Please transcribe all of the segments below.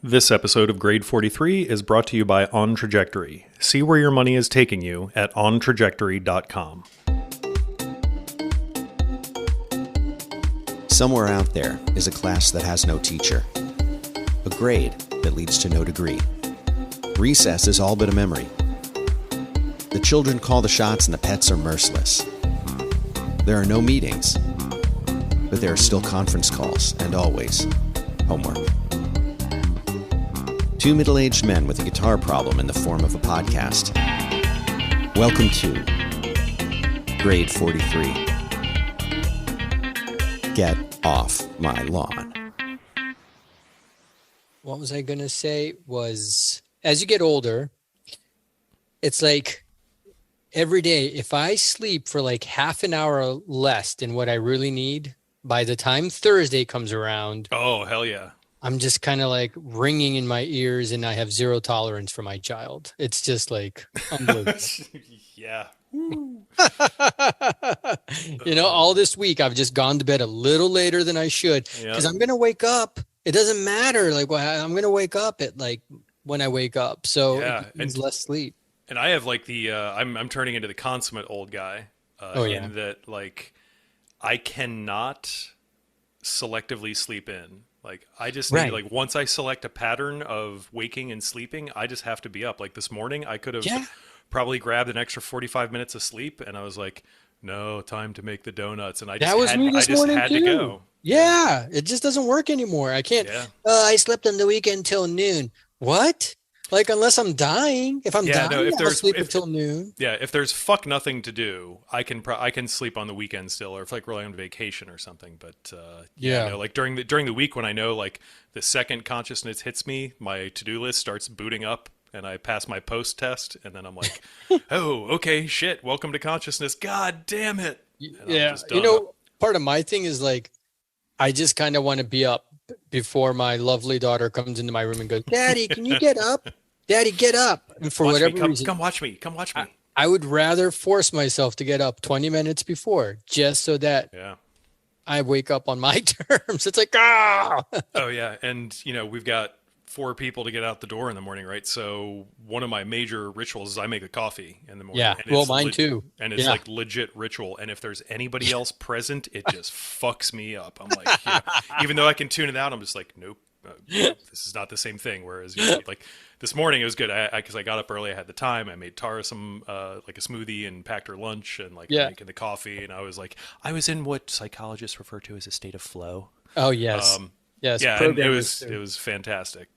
This episode of Grade 43 is brought to you by On Trajectory. See where your money is taking you at ontrajectory.com. Somewhere out there is a class that has no teacher. A grade that leads to no degree. Recess is all but a memory. The children call the shots and the pets are merciless. There are no meetings, but there are still conference calls and always homework. Two middle-aged men with a guitar problem in the form of a podcast. Welcome to Grade 43. Get off my lawn. What was I going to say was, as you get older, it's like every day, if I sleep for like half an hour less than what I really need, by the time Thursday comes around, oh, hell yeah. I'm just kind of like ringing in my ears and I have zero tolerance for my child. It's just like unbelievable. Yeah. All this week I've just gone to bed a little later than I should because I'm going to wake up. It doesn't matter. Like, well, I'm going to wake up at like when I wake up. So it means less sleep. And I have like the, I'm turning into the consummate old guy. In that, like, I cannot selectively sleep in. Like, I just need, like, once I select a pattern of waking and sleeping, I just have to be up. Like, this morning, I could have probably grabbed an extra 45 minutes of sleep, and I was like, no, time to make the donuts. And I just had to go. Yeah, it just doesn't work anymore. I can't. Yeah. I slept on the weekend till noon. What? Like, unless I'm dying. If I'm dying, I'll sleep until noon. Yeah, if there's fuck nothing to do, I can sleep on the weekend still, or if like we're on vacation or something. But like during the week when I know like the second consciousness hits me, my to-do list starts booting up, and I pass my post test, and then I'm like, oh, okay, shit, welcome to consciousness. God damn it. Yeah, part of my thing is like, I just kind of want to be up before my lovely daughter comes into my room and goes, Daddy, can you get up? Daddy, get up. And for whatever reason, come watch me. I would rather force myself to get up 20 minutes before just so that I wake up on my terms. It's like, ah. Oh, yeah. And, we've got 4 people to get out the door in the morning, right? So one of my major rituals is I make the coffee in the morning. Yeah, and mine too. And it's like legit ritual. And if there's anybody else present, it just fucks me up. I'm like, even though I can tune it out, I'm just like, nope, this is not the same thing. Whereas, like this morning it was good because I got up early. I had the time. I made Tara some like a smoothie and packed her lunch and like making the coffee. And I was like, I was in what psychologists refer to as a state of flow. Oh, yes. Yes. Yeah, and it was fantastic.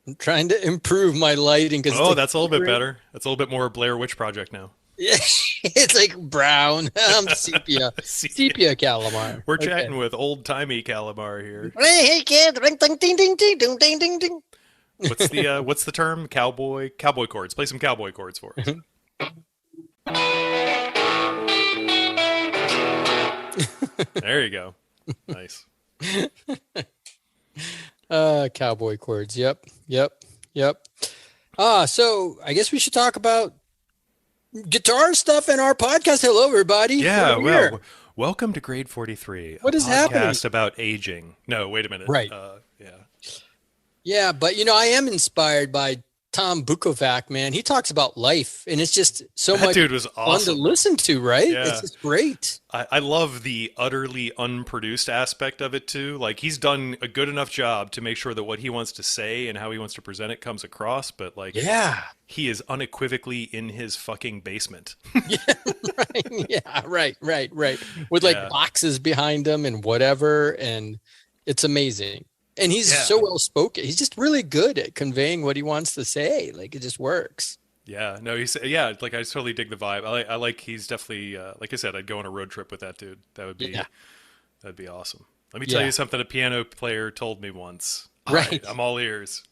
I'm trying to improve my lighting. That's a little bit better. That's a little bit more Blair Witch Project now. Yeah, it's like brown. Sepia. Sepia Kalimar. We're chatting with old-timey Kalimar here. Hey, kid. Ding, ding, ding, ding, ding, ding, ding, ding. What's the term? Cowboy chords. Play some cowboy chords for us. There you go. Nice. Cowboy chords. Yep. So I guess we should talk about guitar stuff in our podcast. Hello, everybody. Yeah, well, welcome to Grade 43. What is happening? Podcast about aging. No, wait a minute. Right. Yeah, but I am inspired by Tom Bukovac, man. He talks about life, and it's just so much dude was awesome. Fun to listen to, right? Yeah. It's just great. I love the utterly unproduced aspect of it, too. Like, he's done a good enough job to make sure that what he wants to say and how he wants to present it comes across, but, like, he is unequivocally in his fucking basement. Right. With, like, boxes behind him and whatever, and it's amazing. And he's so well spoken. He's just really good at conveying what he wants to say. Like, it just works. Yeah, no, like, I totally dig the vibe. I like, he's definitely, like I said, I'd go on a road trip with that dude. That'd be awesome. Let me tell you something a piano player told me once. Right. I'm all ears.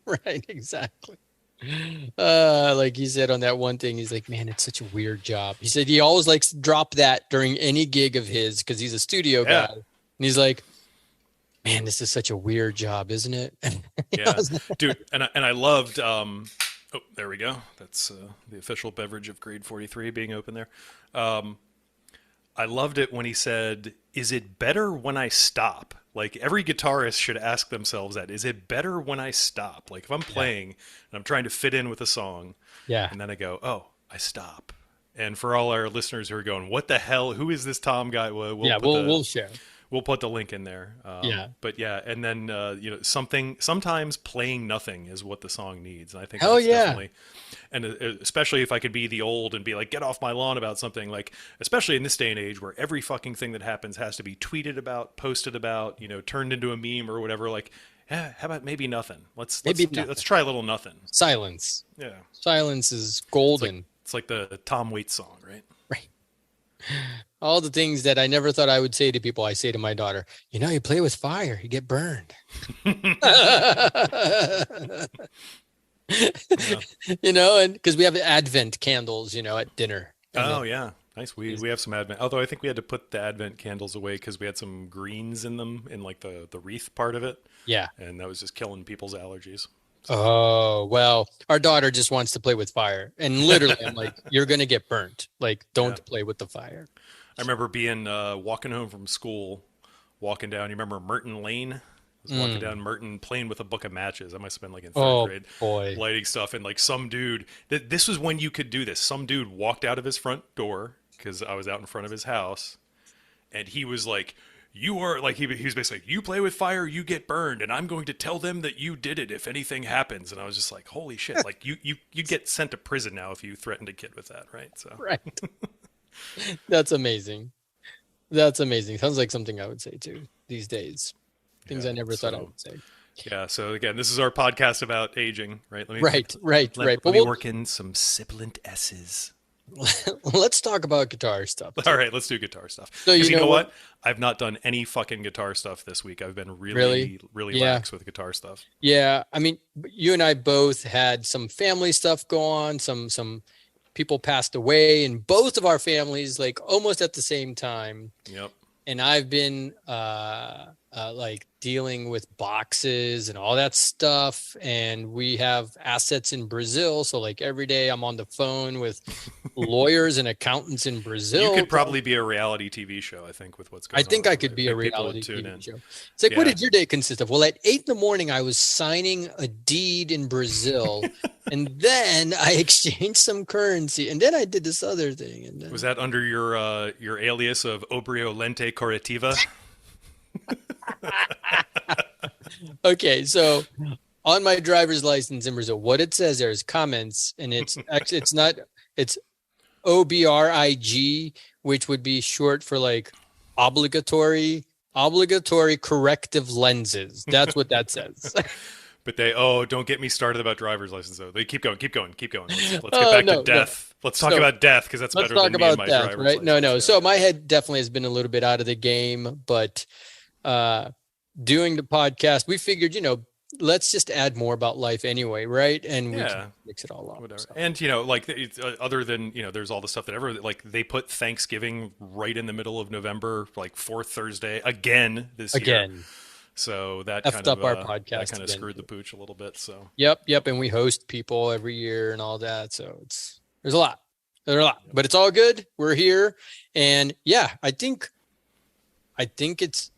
Right, exactly. Like he said on that one thing, he's like, man, it's such a weird job. He said he always likes to drop that during any gig of his because he's a studio guy. And he's like, man, this is such a weird job, isn't it? Dude. And I loved, there we go. That's the official beverage of Grade 43 being open there. I loved it when he said, is it better when I stop? Like every guitarist should ask themselves that: is it better when I stop? Like if I'm playing and I'm trying to fit in with a song, and then I go, oh, I stop. And for all our listeners who are going, what the hell? Who is this Tom guy? We'll share. We'll put the link in there. But yeah, and then sometimes playing nothing is what the song needs. And I think definitely, and especially if I could be the old and be like, get off my lawn about something, like especially in this day and age where every fucking thing that happens has to be tweeted about, posted about, turned into a meme or whatever. Like, how about maybe nothing? Let's try a little nothing. Silence. Yeah, silence is golden. It's like the Tom Waits song, right? Right. All the things that I never thought I would say to people, I say to my daughter. You play with fire, you get burned. And because we have Advent candles, at dinner. Oh, yeah. Nice. We have some Advent. Although I think we had to put the Advent candles away because we had some greens in them in like the wreath part of it. Yeah. And that was just killing people's allergies. Oh, well, our daughter just wants to play with fire. And literally, I'm like, you're going to get burnt. Like, don't play with the fire. I remember being walking home from school, walking down. You remember Merton Lane? I was walking down Merton, playing with a book of matches. I must have been like in third grade, boy. Lighting stuff. And like some dude, this was when you could do this. Some dude walked out of his front door because I was out in front of his house. And he was like, you are like, he was basically like, you play with fire, you get burned. And I'm going to tell them that you did it if anything happens. And I was just like, holy shit. Like you get sent to prison now if you threatened a kid with that. Right. So. Right. That's amazing. That's amazing. Sounds like something I would say too these days. Things I never thought I would say. Yeah. So again, this is our podcast about aging, right? Right. Let me work in some sibilant S's. Let's talk about guitar stuff. All right, let's do guitar stuff. So you know what? I've not done any fucking guitar stuff this week. I've been really lax with guitar stuff. Yeah. I mean, you and I both had some family stuff go on. Some people passed away in both of our families, like almost at the same time. Yep. And I've been like dealing with boxes and all that stuff. And we have assets in Brazil. So like every day I'm on the phone with lawyers and accountants in Brazil. You could probably be a reality TV show, I think, with what's going on. I think I could be a reality TV show. It's like, what did your day consist of? Well, at 8 a.m, I was signing a deed in Brazil. And then I exchanged some currency. And then I did this other thing. And then... Was that under your alias of Obrio Lente Corretiva? Okay, so on my driver's license in Brazil, what it says there is comments, and it's actually it's OBRIG, which would be short for like obligatory corrective lenses. That's what that says. But don't get me started about driver's license though. They keep going. Let's get back to death. No. Let's talk about death because that's better than me and my driver's license. No. Yeah. So my head definitely has been a little bit out of the game, but doing the podcast, we figured, let's just add more about life anyway, right? And we can mix it all up. Whatever. So. And like other than there's all the stuff that like they put Thanksgiving right in the middle of November, like fourth Thursday again this year. So that kind of our podcast that kind of screwed the pooch a little bit. So yep, and we host people every year and all that. So there's a lot, but it's all good. We're here, and I think it's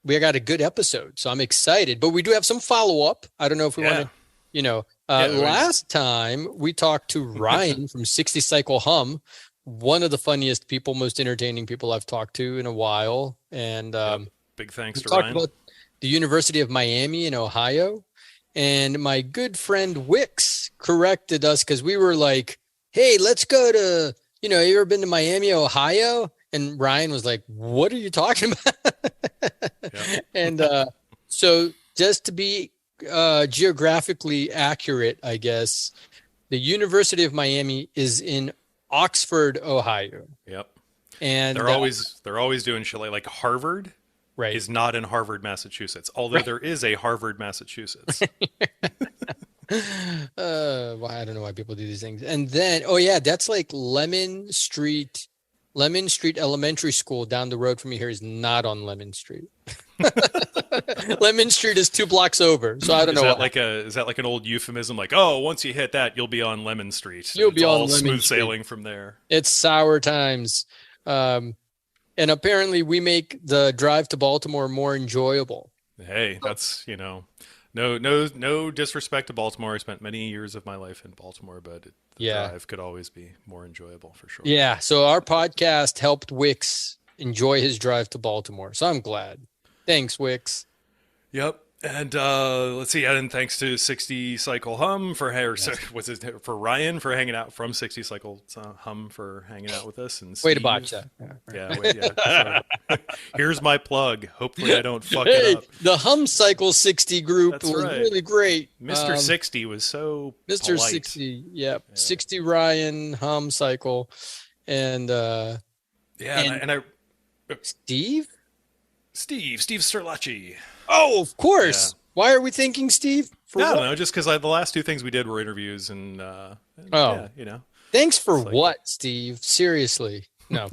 we got a good episode, so I'm excited. But we do have some follow up. I don't know if we want to, last time we talked to Ryan from 60 Cycle Hum, one of the funniest people, most entertaining people I've talked to in a while, and big thanks to Ryan. Ryan. Talked about the University of Miami in Ohio, and my good friend Wix corrected us because we were like, "Hey, let's go to you ever been to Miami, Ohio?" And Ryan was like, "What are you talking about?" And so just to be geographically accurate, I guess, the University of Miami is in Oxford, Ohio. Yep. And they're always doing shit like Harvard is not in Harvard, Massachusetts, although there is a Harvard, Massachusetts. Well, I don't know why people do these things. And then, that's like Lemon Street Elementary School down the road from me here is not on Lemon Street. Lemon Street is 2 blocks over. So I don't know. Is that like an old euphemism? Like, once you hit that, you'll be on Lemon Street. You'll be on Lemon smooth Street. Sailing from there. It's sour times. And apparently we make the drive to Baltimore more enjoyable. Hey, that's, no disrespect to Baltimore. I spent many years of my life in Baltimore, but the drive could always be more enjoyable for sure. Yeah. So our podcast helped Wix enjoy his drive to Baltimore. So I'm glad. Thanks, Wix. Yep. And let's see. And thanks to 60 Cycle Hum for for Ryan for hanging out, from 60 Cycle Hum for hanging out with us. And Steve, way to botch that. Yeah. Here's my plug. Hopefully I don't fuck it up. The Hum Cycle 60 group was really great. Mr. 60 was so Mr. polite. 60. Yep. Yeah. 60 Ryan, Hum Cycle, and I Steve Sterlacci. Oh, of course. Yeah. Why are we thinking Steve? I don't know, just because the last two things we did were interviews, and Thanks for what, Steve? Seriously. No.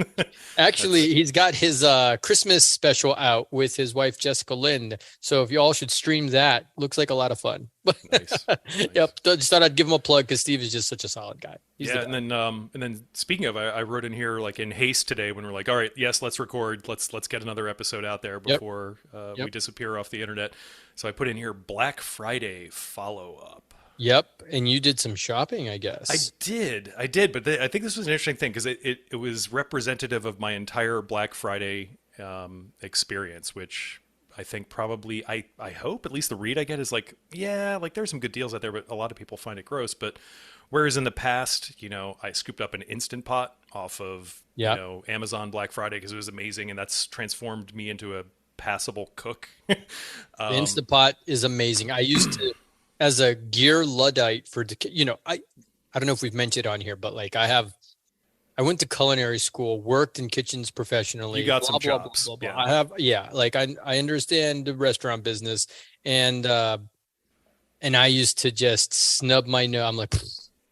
Actually, he's got his Christmas special out with his wife, Jessica Lind. So if you all should stream that, looks like a lot of fun. Nice. Yep. Just thought I'd give him a plug because Steve is just such a solid guy. He's and then speaking of, I wrote in here like in haste today when we're like, all right, yes, let's record. Let's get another episode out there before we disappear off the internet. So I put in here Black Friday follow-up. Yep, and you did some shopping, I guess. I did, but I think this was an interesting thing because it was representative of my entire Black Friday experience, which I think probably, I hope, at least the read I get is like, yeah, like there's some good deals out there, but a lot of people find it gross. But whereas in the past, I scooped up an Instant Pot off of Amazon Black Friday because it was amazing, and that's transformed me into a passable cook. The Instant Pot is amazing. I used to... As a gear Luddite I don't know if we've mentioned on here, but like I went to culinary school, worked in kitchens professionally. You got some chops. Yeah. I understand the restaurant business, and I used to just snub my nose. I'm like,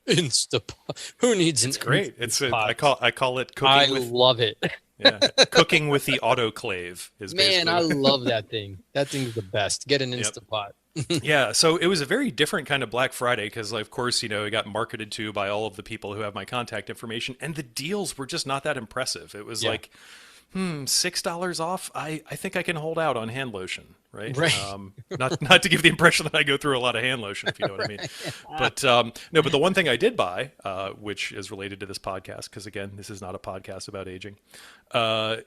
Instapot. Who needs an? It's great. I call it cooking. I love it. Yeah, cooking with the autoclave is man. I love that thing. That thing's the best. Get an Instapot. Yeah, so it was a very different kind of Black Friday because, of course, it got marketed to by all of the people who have my contact information, and the deals were just not that impressive. It was like, $6 off. I think I can hold out on hand lotion, right? Not to give the impression that I go through a lot of hand lotion, if you know what I mean. But no, but the one thing I did buy, which is related to this podcast, because again, this is not a podcast about aging,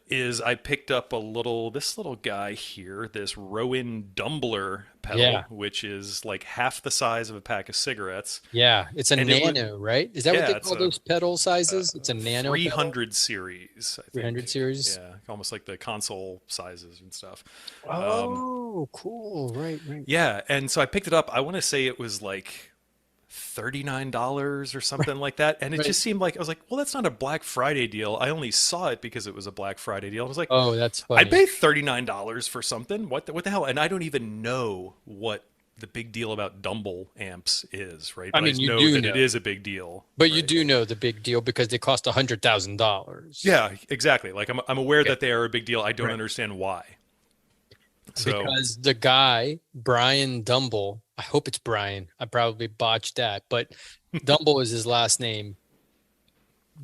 is I picked up this little guy here, this Rowin Dumbler pedal, which is like half the size of a pack of cigarettes. Yeah, it's a nano, right? Is that what they call those pedal sizes? It's a nano 300 series, I think. 300 series? Yeah, almost like the console sizes and stuff. Oh, cool. Right. Yeah, and so I picked it up. I want to say it was like $39 or something like that. And it just seemed like, I was like, well, that's not a Black Friday deal. I only saw it because it was a Black Friday deal. I was like, oh, that's funny. I paid $39 for something. What the hell? And I don't even know what the big deal about Dumble amps is, right? But I know that it is a big deal. But you do know the big deal because they cost $100,000. Yeah, exactly. Like I'm aware that they are a big deal. I don't understand why. Because the guy, Brian Dumble, I hope it's Brian. I probably botched that, but Dumble is his last name,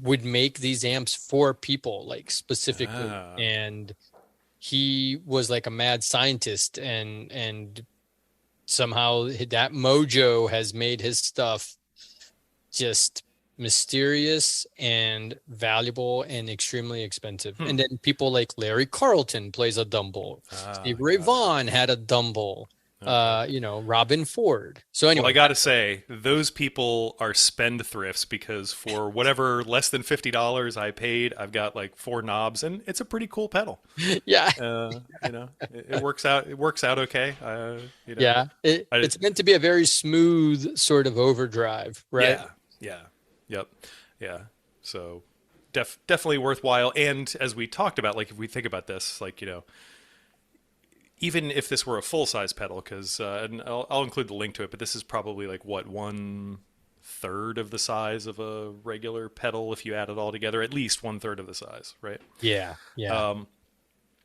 would make these amps for people, like specifically. And he was like a mad scientist, and somehow that mojo has made his stuff just mysterious and valuable and extremely expensive. And then people like Larry Carlton plays a Dumble. Steve Ray Vaughan had a Dumble. Robin Ford. So anyway, I gotta say, those people are spendthrifts because for whatever less than $50 I paid, I've got like 4 knobs, and it's a pretty cool pedal. Yeah, it works out. It works out okay. It's meant to be a very smooth sort of overdrive, right? Yeah. So definitely worthwhile. And as we talked about, like if we think about this, like even if this were a full-size pedal, because and I'll include the link to it, but this is probably like 1/3 of the size of a regular pedal if you add it all together, at least 1/3 of the size, right? Yeah.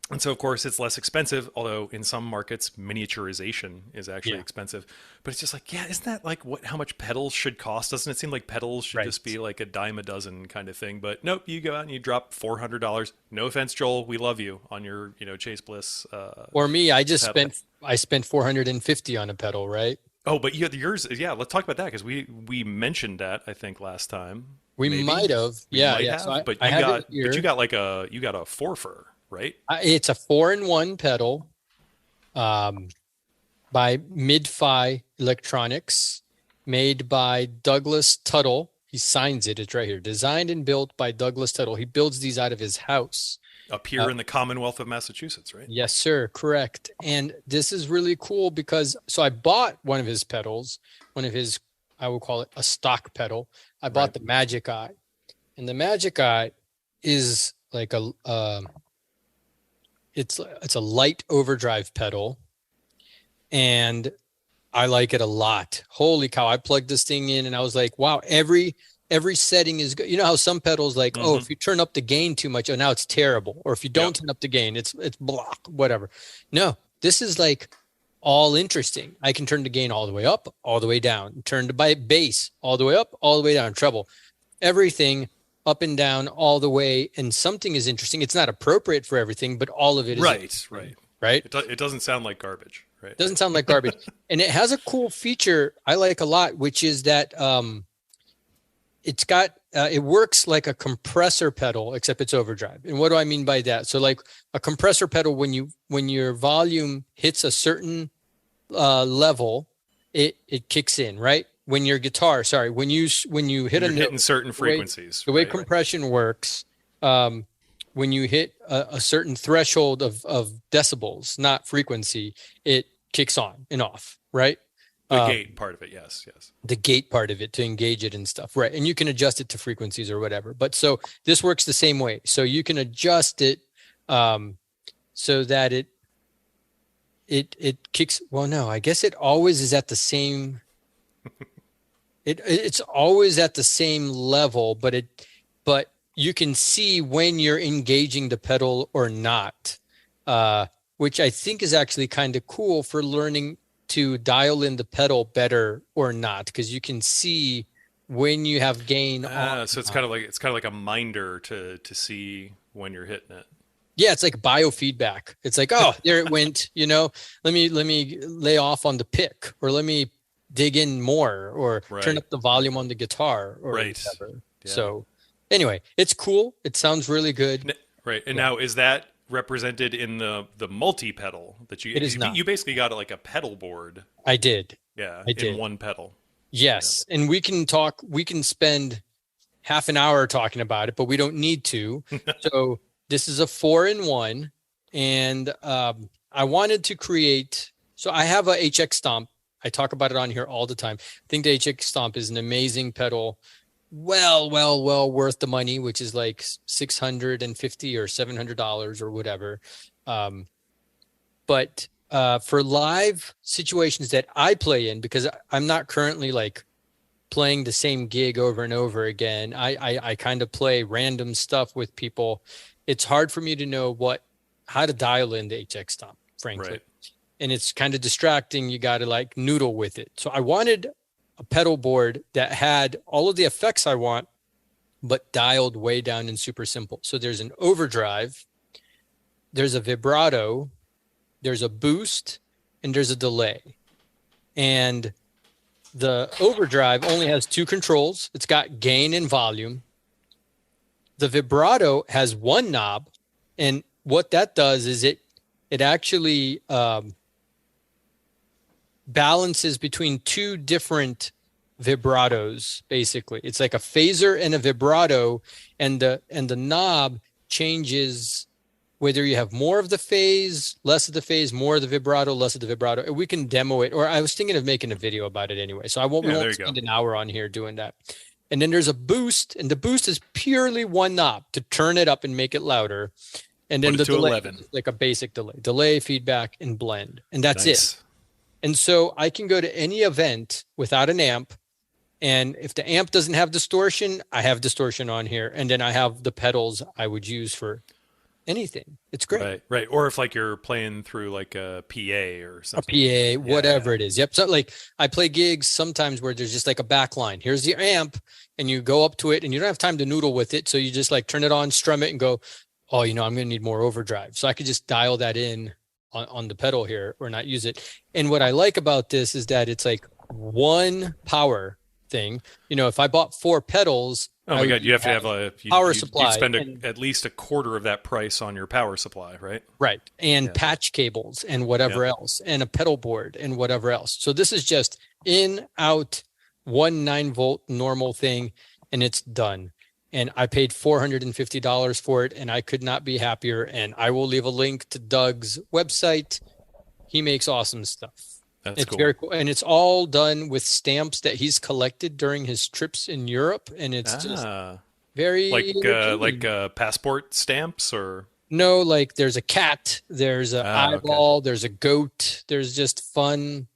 And so, of course, it's less expensive, although in some markets, miniaturization is actually expensive. But it's just like, yeah, isn't that like how much pedals should cost? Doesn't it seem like pedals should just be like a dime a dozen kind of thing? But nope, you go out and you drop $400. No offense, Joel, we love you on your, Chase Bliss. Or me, I spent 450 on a pedal, right? Oh, but you had yours. Yeah, let's talk about that because we mentioned that I think last time. We might have, yeah. So but you got a forfer. Right? It's a 4-in-1 pedal by Mid-Fi Electronics, made by Douglas Tuttle. He signs it. It's right here. Designed and built by Douglas Tuttle. He builds these out of his house. Up here in the Commonwealth of Massachusetts, right? Yes, sir. Correct. And this is really cool because, so I bought one of his pedals, I will call it a stock pedal. I bought the Magic Eye. And the Magic Eye is like it's a light overdrive pedal, and I like it a lot. Holy cow. I plugged this thing in and I was like, wow, every setting is good. You know how some pedals like, oh, if you turn up the gain too much, oh, now it's terrible. Or if you don't turn up the gain, it's block, whatever. No, this is like all interesting. I can turn the gain all the way up, all the way down, turn the bass all the way up, all the way down, treble, everything up and down all the way. And something is interesting. It's not appropriate for everything, but all of it is right. It doesn't sound like garbage, right? It doesn't sound like garbage. And it has a cool feature I like a lot, which is that it's got it works like a compressor pedal, except it's overdrive. And what do I mean by that? So like a compressor pedal, when your volume hits a certain level, it kicks in, right? When your guitar, when you hit a note, hitting certain frequencies, the way compression works, when you hit a certain threshold of decibels, not frequency, it kicks on and off, right? The gate part of it, yes. The gate part of it to engage it and stuff, right? And you can adjust it to frequencies or whatever. But so this works the same way. So you can adjust it so that it kicks. Well, no, I guess it always is at the same. It's always at the same level, but you can see when you're engaging the pedal or not, which I think is actually kind of cool for learning to dial in the pedal better or not, because you can see when you have gain on. So it's kind of like a minder to see when you're hitting it. Yeah, it's like biofeedback. It's like, oh, there it went. Let me lay off on the pick, or let me dig in more, or turn up the volume on the guitar, or whatever. Yeah. So anyway, it's cool. It sounds really good. Right. And now, is that represented in the multi-pedal that it is not. You basically got like a pedal board? I did. Yeah. I did. In one pedal. Yes. Yeah. And we can spend half an hour talking about it, but we don't need to. So this is a 4-in-1, and I wanted to create, so I have a HX Stomp. I talk about it on here all the time. I think the HX Stomp is an amazing pedal. Well worth the money, which is like $650 or $700 or whatever. But for live situations that I play in, because I'm not currently like playing the same gig over and over again, I kind of play random stuff with people. It's hard for me to know how to dial in the HX Stomp, frankly. Right. And it's kind of distracting. You got to like noodle with it. So I wanted a pedal board that had all of the effects I want, but dialed way down and super simple. So there's an overdrive, there's a vibrato, there's a boost, and there's a delay. And the overdrive only has 2 controls. It's got gain and volume. The vibrato has 1 knob. And what that does is it actually balances between 2 different vibratos. Basically, it's like a phaser and a vibrato, and the knob changes whether you have more of the phase, less of the phase, more of the vibrato, less of the vibrato. We can demo it, or I was thinking of making a video about it anyway, so we won't spend an hour on here doing that. And then there's a boost, and the boost is purely 1 knob to turn it up and make it louder. And then the delay, 11. Like a basic delay, feedback, and blend. And that's it. And so I can go to any event without an amp. And if the amp doesn't have distortion, I have distortion on here. And then I have the pedals I would use for anything. It's great. Right, right. Or if like you're playing through like a PA or something. A PA, whatever it is. Yep. So like I play gigs sometimes where there's just like a back line. Here's the amp, and you go up to it and you don't have time to noodle with it. So you just like turn it on, strum it, and go, oh, I'm going to need more overdrive. So I could just dial that in on the pedal here or not use it. And what I like about this is that it's like one power thing. If I bought 4 pedals, oh my God, you have to have a power supply. You'd spend at least a quarter of that price on your power supply, right? Right. And patch cables and whatever else, and a pedal board and whatever else. So this is just in, out, 1 9-volt normal thing, and it's done. And I paid $450 for it, and I could not be happier. And I will leave a link to Doug's website. He makes awesome stuff. It's cool. Very cool. And it's all done with stamps that he's collected during his trips in Europe. And it's just very like passport stamps or no, like there's a cat, there's an eyeball, there's a goat, there's just fun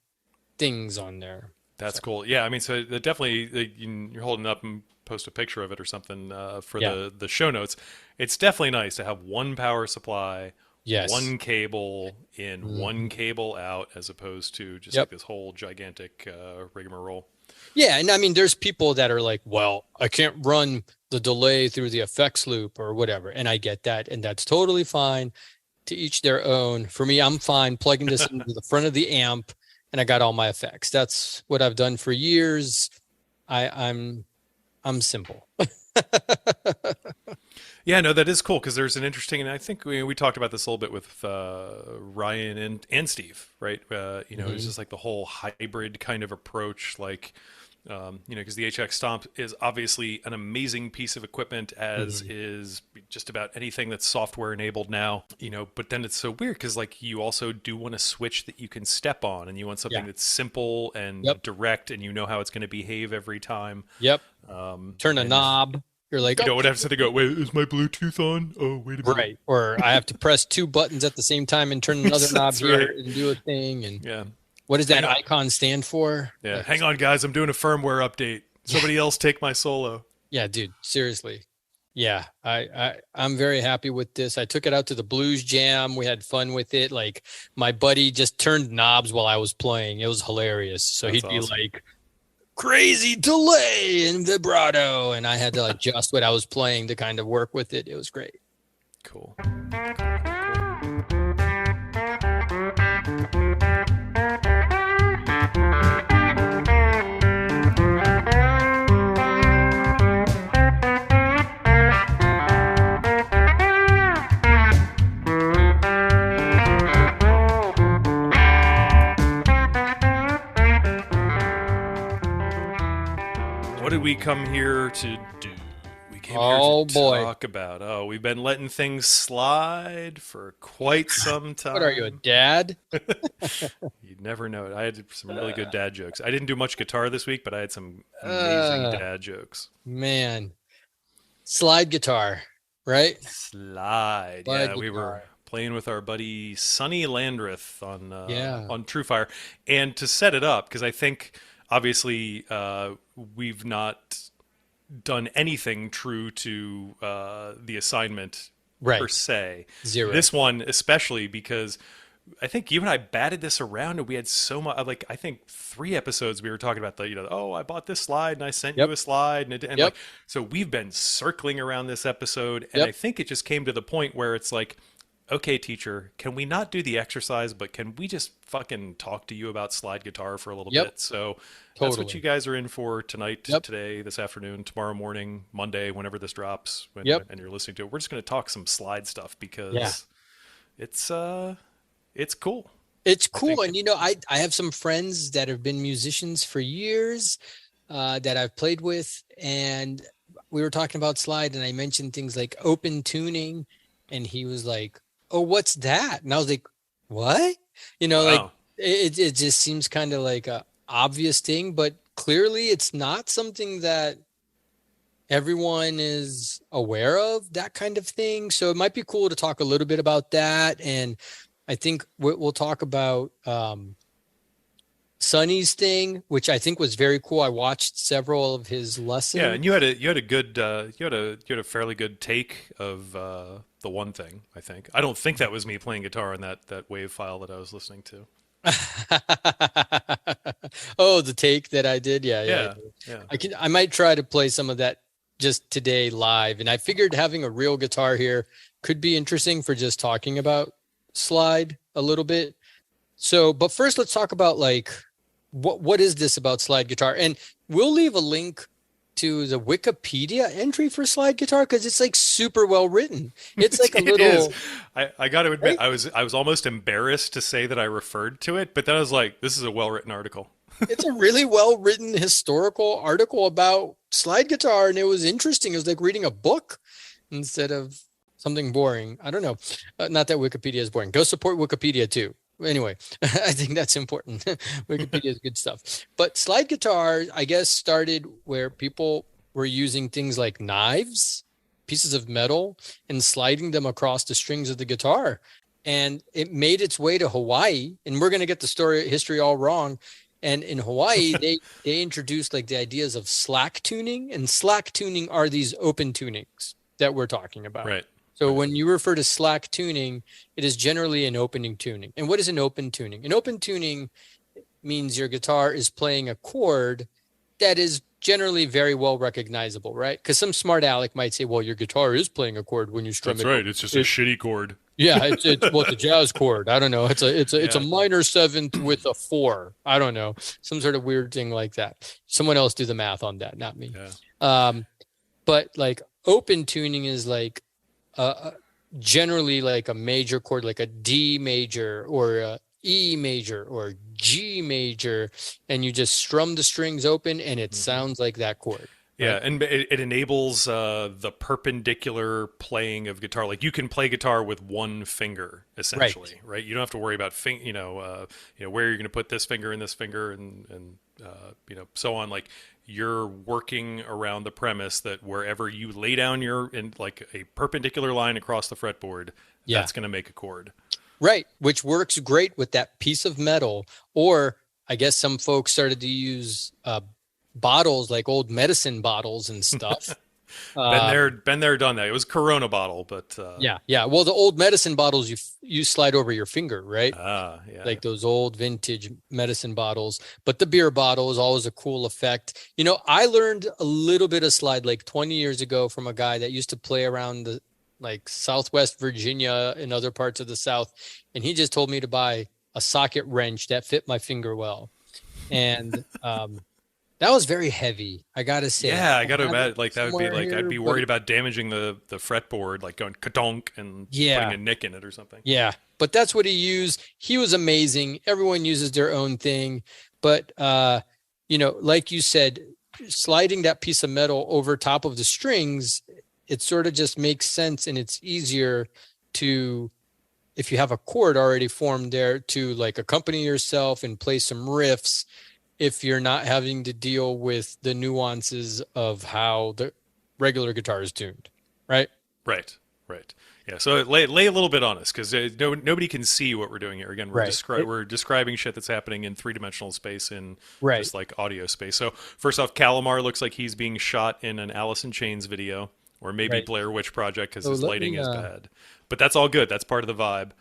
things on there. That's cool. Yeah, I mean, so definitely you're holding up and post a picture of it or something for the show notes. It's definitely nice to have one power supply. Yes. One cable in, one cable out, as opposed to just like this whole gigantic rigmarole. Yeah, and I mean, there's people that are like, well, I can't run the delay through the effects loop or whatever, and I get that, and that's totally fine. To each their own. For me, I'm fine plugging this into the front of the amp, and I got all my effects. That's what I've done for years. I'm simple. Yeah, no, that is cool because there's an interesting, and I think we talked about this a little bit with Ryan and Steve, right? It's just like the whole hybrid kind of approach, like, because the HX Stomp is obviously an amazing piece of equipment, as is just about anything that's software enabled now, but then it's so weird because like you also do want a switch that you can step on, and you want something that's simple and direct, and how it's going to behave every time. Yep. Turn a knob. You're like, what happens to go, wait, is my Bluetooth on? Oh, wait a minute. Right. Or I have to press 2 buttons at the same time and turn another knob here and do a thing. And what does that icon stand for? Yeah. Like, hang on, guys. I'm doing a firmware update. Somebody else take my solo. Yeah, dude. Seriously. Yeah. I'm very happy with this. I took it out to the Blues Jam. We had fun with it. Like my buddy just turned knobs while I was playing. It was hilarious. So he'd be like, crazy delay and vibrato, and I had to adjust what I was playing to kind of work with it. It was great. Cool. What did we come here to do? We came here to talk about, we've been letting things slide for quite some time. What are you, a dad? You'd never know it. I had some really good dad jokes. I didn't do much guitar this week, but I had some amazing dad jokes. Man. Slide guitar, right? Slide guitar. We were playing with our buddy Sonny Landreth on Truefire. And to set it up, because I think obviously we've not done anything true to the assignment per se. Zero. This one especially, because I think you and I batted this around, and we had so much, like, I think 3 episodes we were talking about I bought this slide and I sent you a slide, and so we've been circling around this episode, and I think it just came to the point where it's like, okay, teacher, can we not do the exercise, but can we just fucking talk to you about slide guitar for a little bit? So that's what you guys are in for tonight, today, this afternoon, tomorrow morning, Monday, whenever this drops, and you're listening to it. We're just going to talk some slide stuff because it's cool. It's cool. And, I have some friends that have been musicians for years that I've played with, and we were talking about slide, and I mentioned things like open tuning, and he was like, oh, what's that? And I was like, what? Like it just seems kind of like a obvious thing, but clearly it's not something that everyone is aware of, that kind of thing. So it might be cool to talk a little bit about that. And I think we'll talk about Sonny's thing, which I think was very cool. I watched several of his lessons. Yeah, and you had a fairly good take of the one thing, I think. I don't think that was me playing guitar in that wave file that I was listening to. Oh, the take that I did. Yeah. I might try to play some of that just today live. And I figured having a real guitar here could be interesting for just talking about slide a little bit. So, but first let's talk about like, what is this about slide guitar? And we'll leave a link to the Wikipedia entry for slide guitar because it's like super well written. It's like a little. I got to admit, right? I was almost embarrassed to say that I referred to it, but then I was like, this is a well written article. It's a really well written historical article about slide guitar, and it was interesting. It was like reading a book instead of something boring. I don't know. Not that Wikipedia is boring. Go support Wikipedia too. Anyway, I think that's important. Wikipedia is good stuff. But slide guitar, I guess, started where people were using things like knives, pieces of metal, and sliding them across the strings of the guitar. And it made its way to Hawaii. And we're going to get the history all wrong. And in Hawaii, they introduced like the ideas of slack tuning. And slack tuning are these open tunings that we're talking about. Right. So when you refer to slack tuning, it is generally an opening tuning. And what is an open tuning? An open tuning means your guitar is playing a chord that is generally very well recognizable, right? Because some smart aleck might say, well, your guitar is playing a chord when you strum it. That's right. It's just a shitty chord. Yeah, it's a jazz chord. I don't know. It's a minor seventh with a 4. I don't know. Some sort of weird thing like that. Someone else do the math on that, not me. Yeah. But like open tuning is like generally like a major chord, like a D major or a E major or G major, and you just strum the strings open and it sounds like that chord. Yeah, right? And it enables the perpendicular playing of guitar. Like you can play guitar with one finger, essentially, right? You don't have to worry about where you're going to put this finger and this finger and so on. Like you're working around the premise that wherever you lay down in like a perpendicular line across the fretboard, that's going to make a chord. Right, which works great with that piece of metal. Or I guess some folks started to use bottles, like old medicine bottles and stuff. Been there, done that. It was Corona bottle, but yeah. Well, the old medicine bottles you slide over your finger, right? Like those old vintage medicine bottles. But the beer bottle is always a cool effect. You know, I learned a little bit of slide like 20 years ago from a guy that used to play around the like Southwest Virginia and other parts of the South, and he just told me to buy a socket wrench that fit my finger well, and that was very heavy, I gotta say. Yeah, I gotta imagine. Like that would be like I'd be worried about damaging the fretboard, like going ka-donk and putting a nick in it or something. Yeah, but that's what he used. He was amazing. Everyone uses their own thing, but like you said, sliding that piece of metal over top of the strings, it sort of just makes sense, and it's easier to, if you have a chord already formed there, to like accompany yourself and play some riffs, if you're not having to deal with the nuances of how the regular guitar is tuned, right? Right. Yeah, so lay a little bit on us, because nobody can see what we're doing here. Again, we're describing shit that's happening in three-dimensional space in just like audio space. So first off, Kalimar looks like he's being shot in an Alice in Chains video, or maybe Blair Witch Project, because his lighting is bad. But that's all good. That's part of the vibe.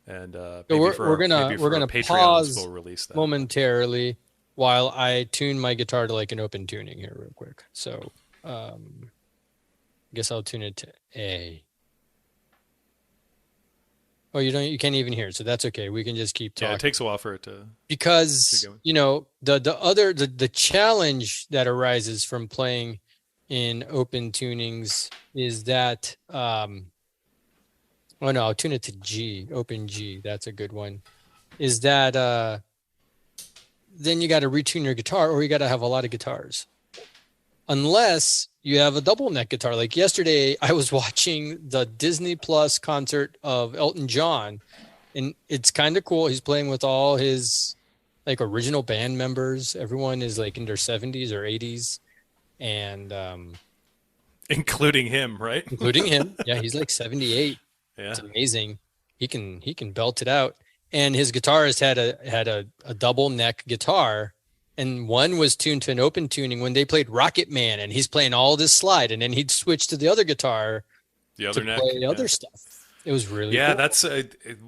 And we're gonna Patreons, pause we'll release that momentarily while I tune my guitar to like an open tuning here real quick. So I guess I'll tune it to A. Oh, you can't even hear it, so that's okay. We can just keep talking. Yeah, it takes a while for it to, because the challenge that arises from playing in open tunings is that I'll tune it to G, open G. That's a good one. Is that then you got to retune your guitar, or you got to have a lot of guitars. Unless you have a double neck guitar. Like yesterday, I was watching the Disney Plus concert of Elton John, and it's kind of cool. He's playing with all his like original band members. Everyone is like in their 70s or 80s, and including him, right? Including him. Yeah, he's like 78. Yeah, it's amazing. He can belt it out. And his guitarist had a double neck guitar, and one was tuned to an open tuning when they played Rocket Man, and he's playing all this slide, and then he'd switch to the other guitar The other neck. Play other stuff. It was really cool. That's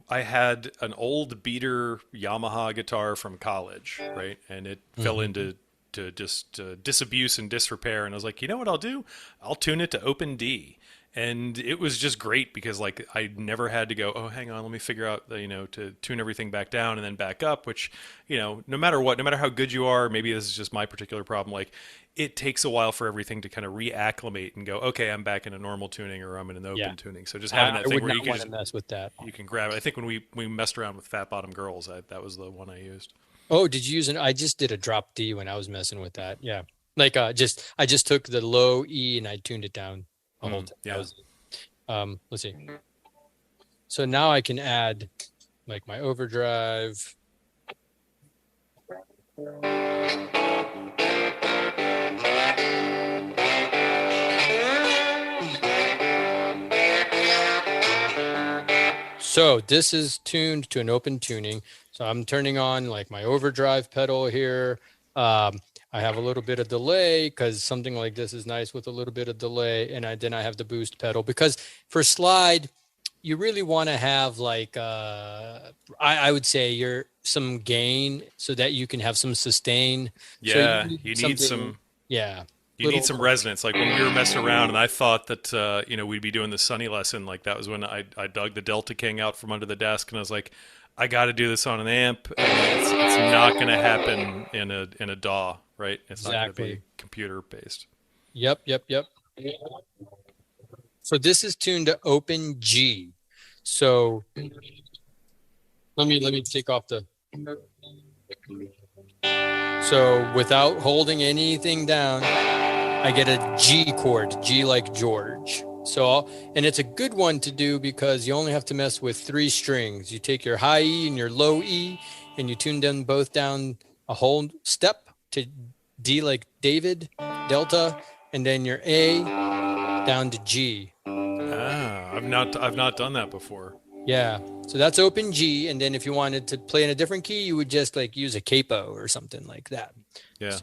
I had an old beater Yamaha guitar from college, right? And it fell into just disabuse and disrepair. And I was like, you know what I'll do? I'll tune it to open D. And it was just great because like I never had to go, oh, hang on, let me figure out, to tune everything back down and then back up, which, no matter what, no matter how good you are, maybe this is just my particular problem. Like it takes a while for everything to kind of reacclimate and go, okay, I'm back in a normal tuning or I'm in an open tuning. So just having that thing where you can just mess with that. You can grab it. I think when we messed around with Fat Bottom Girls, that was the one I used. Oh, did you use I just did a drop D when I was messing with that. Yeah. Like I just took the low E and I tuned it down a whole time. Yeah. Let's see. So now I can add like my overdrive. So this is tuned to an open tuning. So I'm turning on like my overdrive pedal here. I have a little bit of delay because something like this is nice with a little bit of delay. And then I have the boost pedal because for slide, you really want to have like, I would say some gain so that you can have some sustain. Yeah, so you need some. Yeah. You need some resonance. Like when we were messing around and I thought that, we'd be doing the Sonny lesson. Like that was when I dug the Delta King out from under the desk and I was like, I got to do this on an amp. And it's not going to happen in a DAW, right? It's not going to be computer based. Yep. So this is tuned to open G. So let me take off the. So without holding anything down, I get a G chord, G like George. And it's a good one to do because you only have to mess with 3 strings. You take your high E and your low E and you tune them both down a whole step to D like David, Delta, and then your A down to G. I've not done that before. Yeah. So that's open G. And then if you wanted to play in a different key, you would just like use a capo or something like that. Yeah.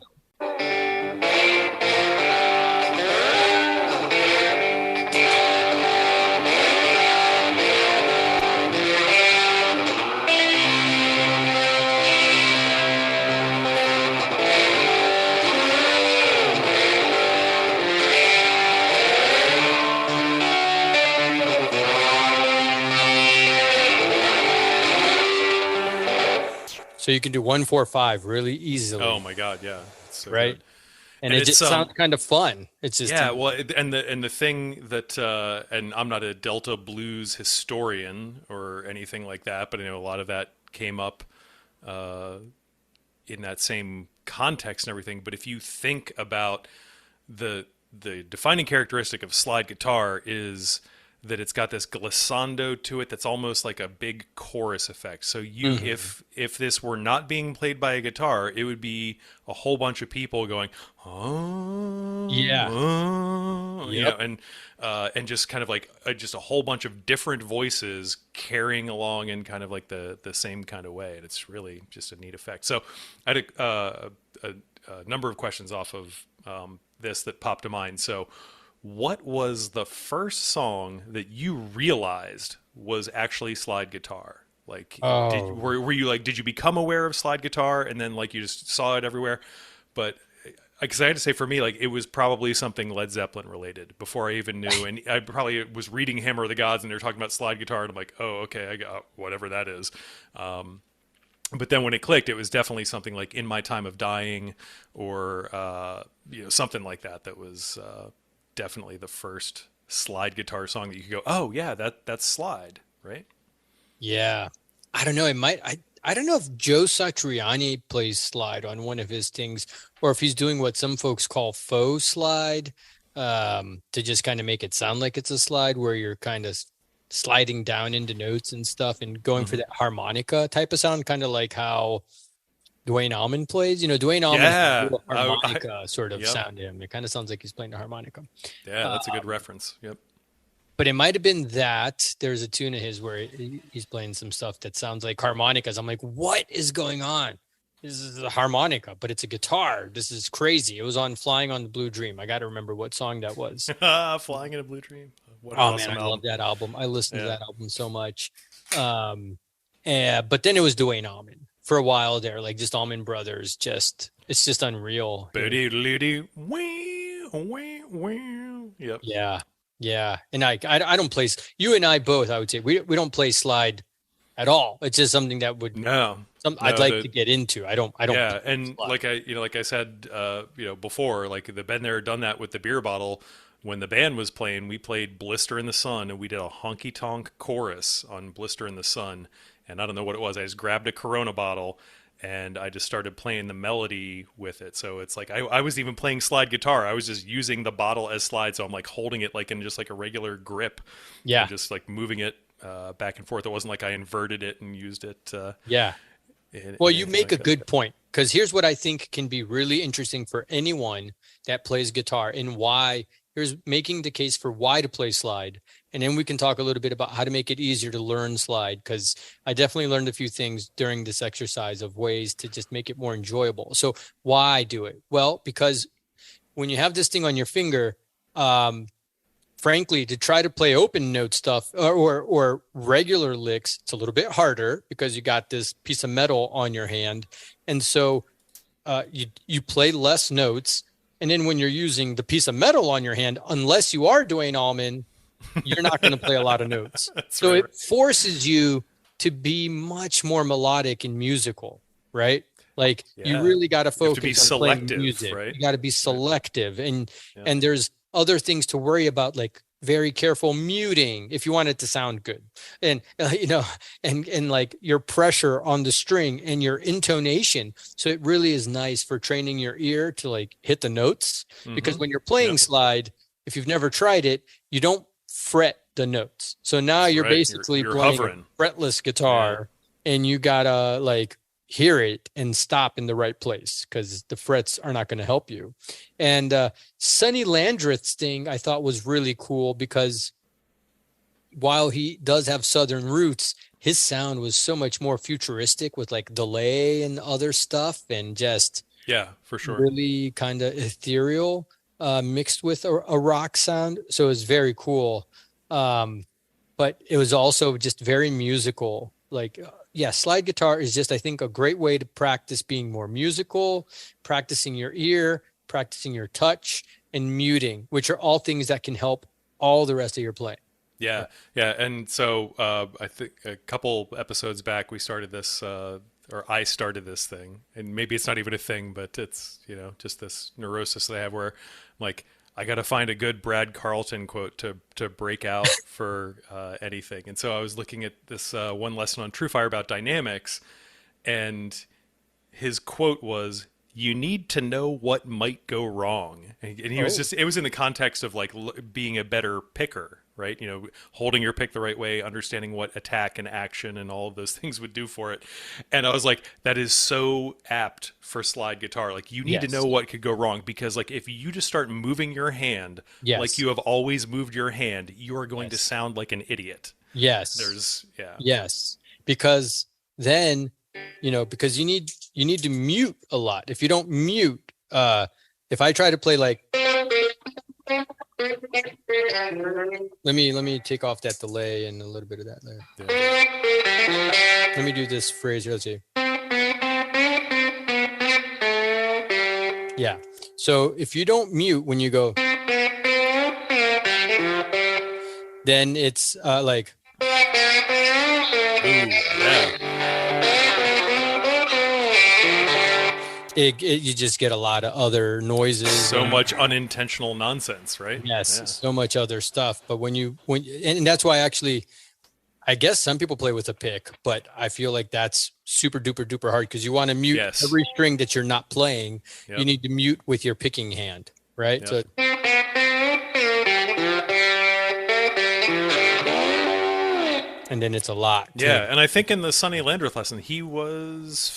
So you can do 1, 4, 5 really easily. Oh my God, yeah, so right. Good. And it just sounds kind of fun. It's just and the thing that and I'm not a Delta blues historian or anything like that, but I know a lot of that came up in that same context and everything. But if you think about the defining characteristic of slide guitar is that it's got this glissando to it that's almost like a big chorus effect. So if this were not being played by a guitar, it would be a whole bunch of people going, oh, yeah, and just kind of like just a whole bunch of different voices carrying along in kind of like the same kind of way, and it's really just a neat effect. So I had a number of questions off of this that popped to mind. So what was the first song that you realized was actually slide guitar? Like, were you like, did you become aware of slide guitar and then like you just saw it everywhere? But because I had to say for me, like it was probably something Led Zeppelin related before I even knew. And I probably was reading Hammer of the Gods and they're talking about slide guitar and I'm like, oh, okay, I got whatever that is. But then when it clicked, it was definitely something like In My Time of Dying or, something like that. That was, definitely the first slide guitar song that you could go, oh yeah, that's slide, right? Yeah. I don't know. I don't know if Joe Satriani plays slide on one of his things or if he's doing what some folks call faux slide, to just kind of make it sound like it's a slide where you're kind of sliding down into notes and stuff and going for that harmonica type of sound, kind of like how Dwayne Allman plays. Dwayne Allman has a harmonica sort of sound to him. It kind of sounds like he's playing the harmonica. Yeah, that's a good reference. Yep. But it might have been that there's a tune of his where he's playing some stuff that sounds like harmonicas. I'm like, what is going on? This is a harmonica, but it's a guitar. This is crazy. It was on Flying on the Blue Dream. I got to remember what song that was. Flying in a Blue Dream. What an Oh awesome man, I album. love that album. I listened to that album so much. But then it was Duane Allman for a while there, like just Allman Brothers. It's just unreal. Yep. Yeah. And I don't play. You and I both, I would say, we don't play slide at all. It's just something that would I'd like to get into. I don't. Yeah, and slide. Like I said, before, like the been there, done that with the beer bottle. When the band was playing, we played Blister in the Sun, and we did a honky tonk chorus on Blister in the Sun. And I don't know what it was. I just grabbed a Corona bottle and I just started playing the melody with it. So it's like I was even playing slide guitar. I was just using the bottle as slide, so I'm like holding it like in just like a regular grip. Yeah. And just like moving it back and forth. It wasn't like I inverted it and used it. Well, you make a good point, because here's what I think can be really interesting for anyone that plays guitar, and why. Here's making the case for why to play slide. And then we can talk a little bit about how to make it easier to learn slide, because I definitely learned a few things during this exercise of ways to just make it more enjoyable. So why do it? Well, because when you have this thing on your finger, frankly, to try to play open note stuff or regular licks, it's a little bit harder because you got this piece of metal on your hand. And so you play less notes. And then when you're using the piece of metal on your hand, unless you are Duane Allman, you're not going to play a lot of notes. So it forces you to be much more melodic and musical, right? Like you really got to focus on playing music. Right? You got to be selective, and there's other things to worry about, like very careful muting if you want it to sound good, and and like your pressure on the string and your intonation. So it really is nice for training your ear to like hit the notes, because when you're playing slide, if you've never tried it, you don't fret the notes. So now you're basically you're playing a fretless guitar, and you gotta like hear it and stop in the right place, because the frets are not going to help you. And Sonny Landreth's thing I thought was really cool, because while he does have Southern roots, his sound was so much more futuristic with like delay and other stuff, and just for sure, really kind of ethereal, mixed with a rock sound. So it was very cool. But it was also just very musical. Like, slide guitar is just, I think, a great way to practice being more musical, practicing your ear, practicing your touch, and muting, which are all things that can help all the rest of your playing. Yeah. And so I think a couple episodes back, we started this, or I started this thing, and maybe it's not even a thing, but it's, just this neurosis that I have where, like, I got to find a good Brad Carlton quote to break out for anything. And so I was looking at this one lesson on Truefire about dynamics, and his quote was, "You need to know what might go wrong." And he was just, it was in the context of like being a better picker, right? Holding your pick the right way, understanding what attack and action and all of those things would do for it. And I was like, that is so apt for slide guitar. Like, you need to know what could go wrong, because like if you just start moving your hand like you have always moved your hand, you are going to sound like an idiot. Yes, because then because you need to mute a lot. If you don't mute, if I try to play like, let me take off that delay and a little bit of that there. Let me do this phrase here. Let's see. Yeah. So if you don't mute when you go, then it's like. Ooh, you just get a lot of other noises. So much unintentional nonsense, right? Yes, so much other stuff. But and that's why actually, I guess some people play with a pick, but I feel like that's super duper duper hard, because you want to mute every string that you're not playing. You need to mute with your picking hand, right? So. And then it's a lot. Yeah, and I think in the Sonny Landreth lesson, he was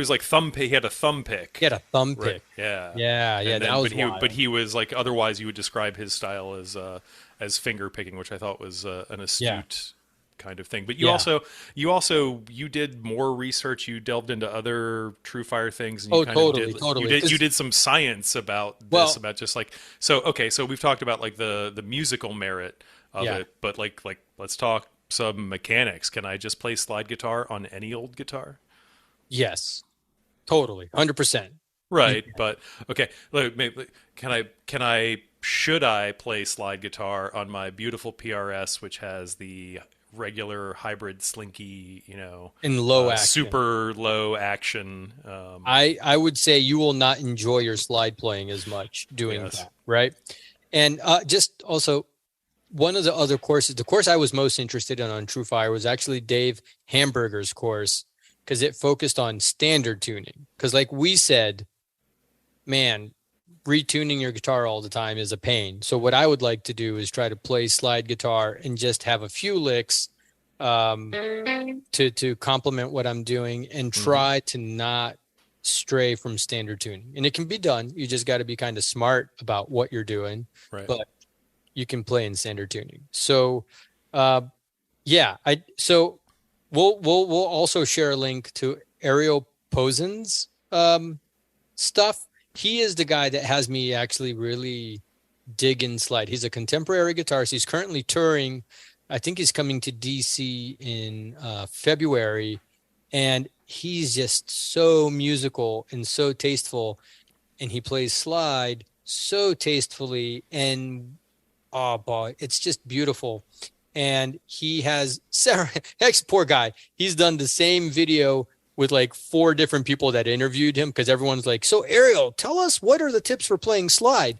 like thumb pick. He had a thumb pick. He had a thumb pick. Right. Yeah. Then, that was wild. But he was like, otherwise you would describe his style as finger picking, which I thought was an astute kind of thing. But you did more research. You delved into other Truefire things. And totally. You did some science about this, about just like, so we've talked about like the musical merit of it. But like let's talk some mechanics. Can I just play slide guitar on any old guitar? Yes, totally, 100%. Right, but okay. Should I play slide guitar on my beautiful PRS, which has the regular hybrid slinky, in low action, super low action? I would say you will not enjoy your slide playing as much doing that, right? And just also, one of the other courses, the course I was most interested in on Truefire was actually Dave Hamburger's course, because it focused on standard tuning. Because like we said, man, retuning your guitar all the time is a pain. So what I would like to do is try to play slide guitar and just have a few licks to complement what I'm doing, and try to not stray from standard tuning. And it can be done. You just got to be kind of smart about what you're doing. Right. But you can play in standard tuning. So we'll also share a link to Ariel Posen's stuff. He is the guy that has me actually really dig in slide. He's a contemporary guitarist. He's currently touring. I think he's coming to DC in February, and he's just so musical and so tasteful, and he plays slide so tastefully, and oh boy, it's just beautiful. And he has poor guy. He's done the same video with like 4 different people that interviewed him, because everyone's like, so Ariel, tell us, what are the tips for playing slide?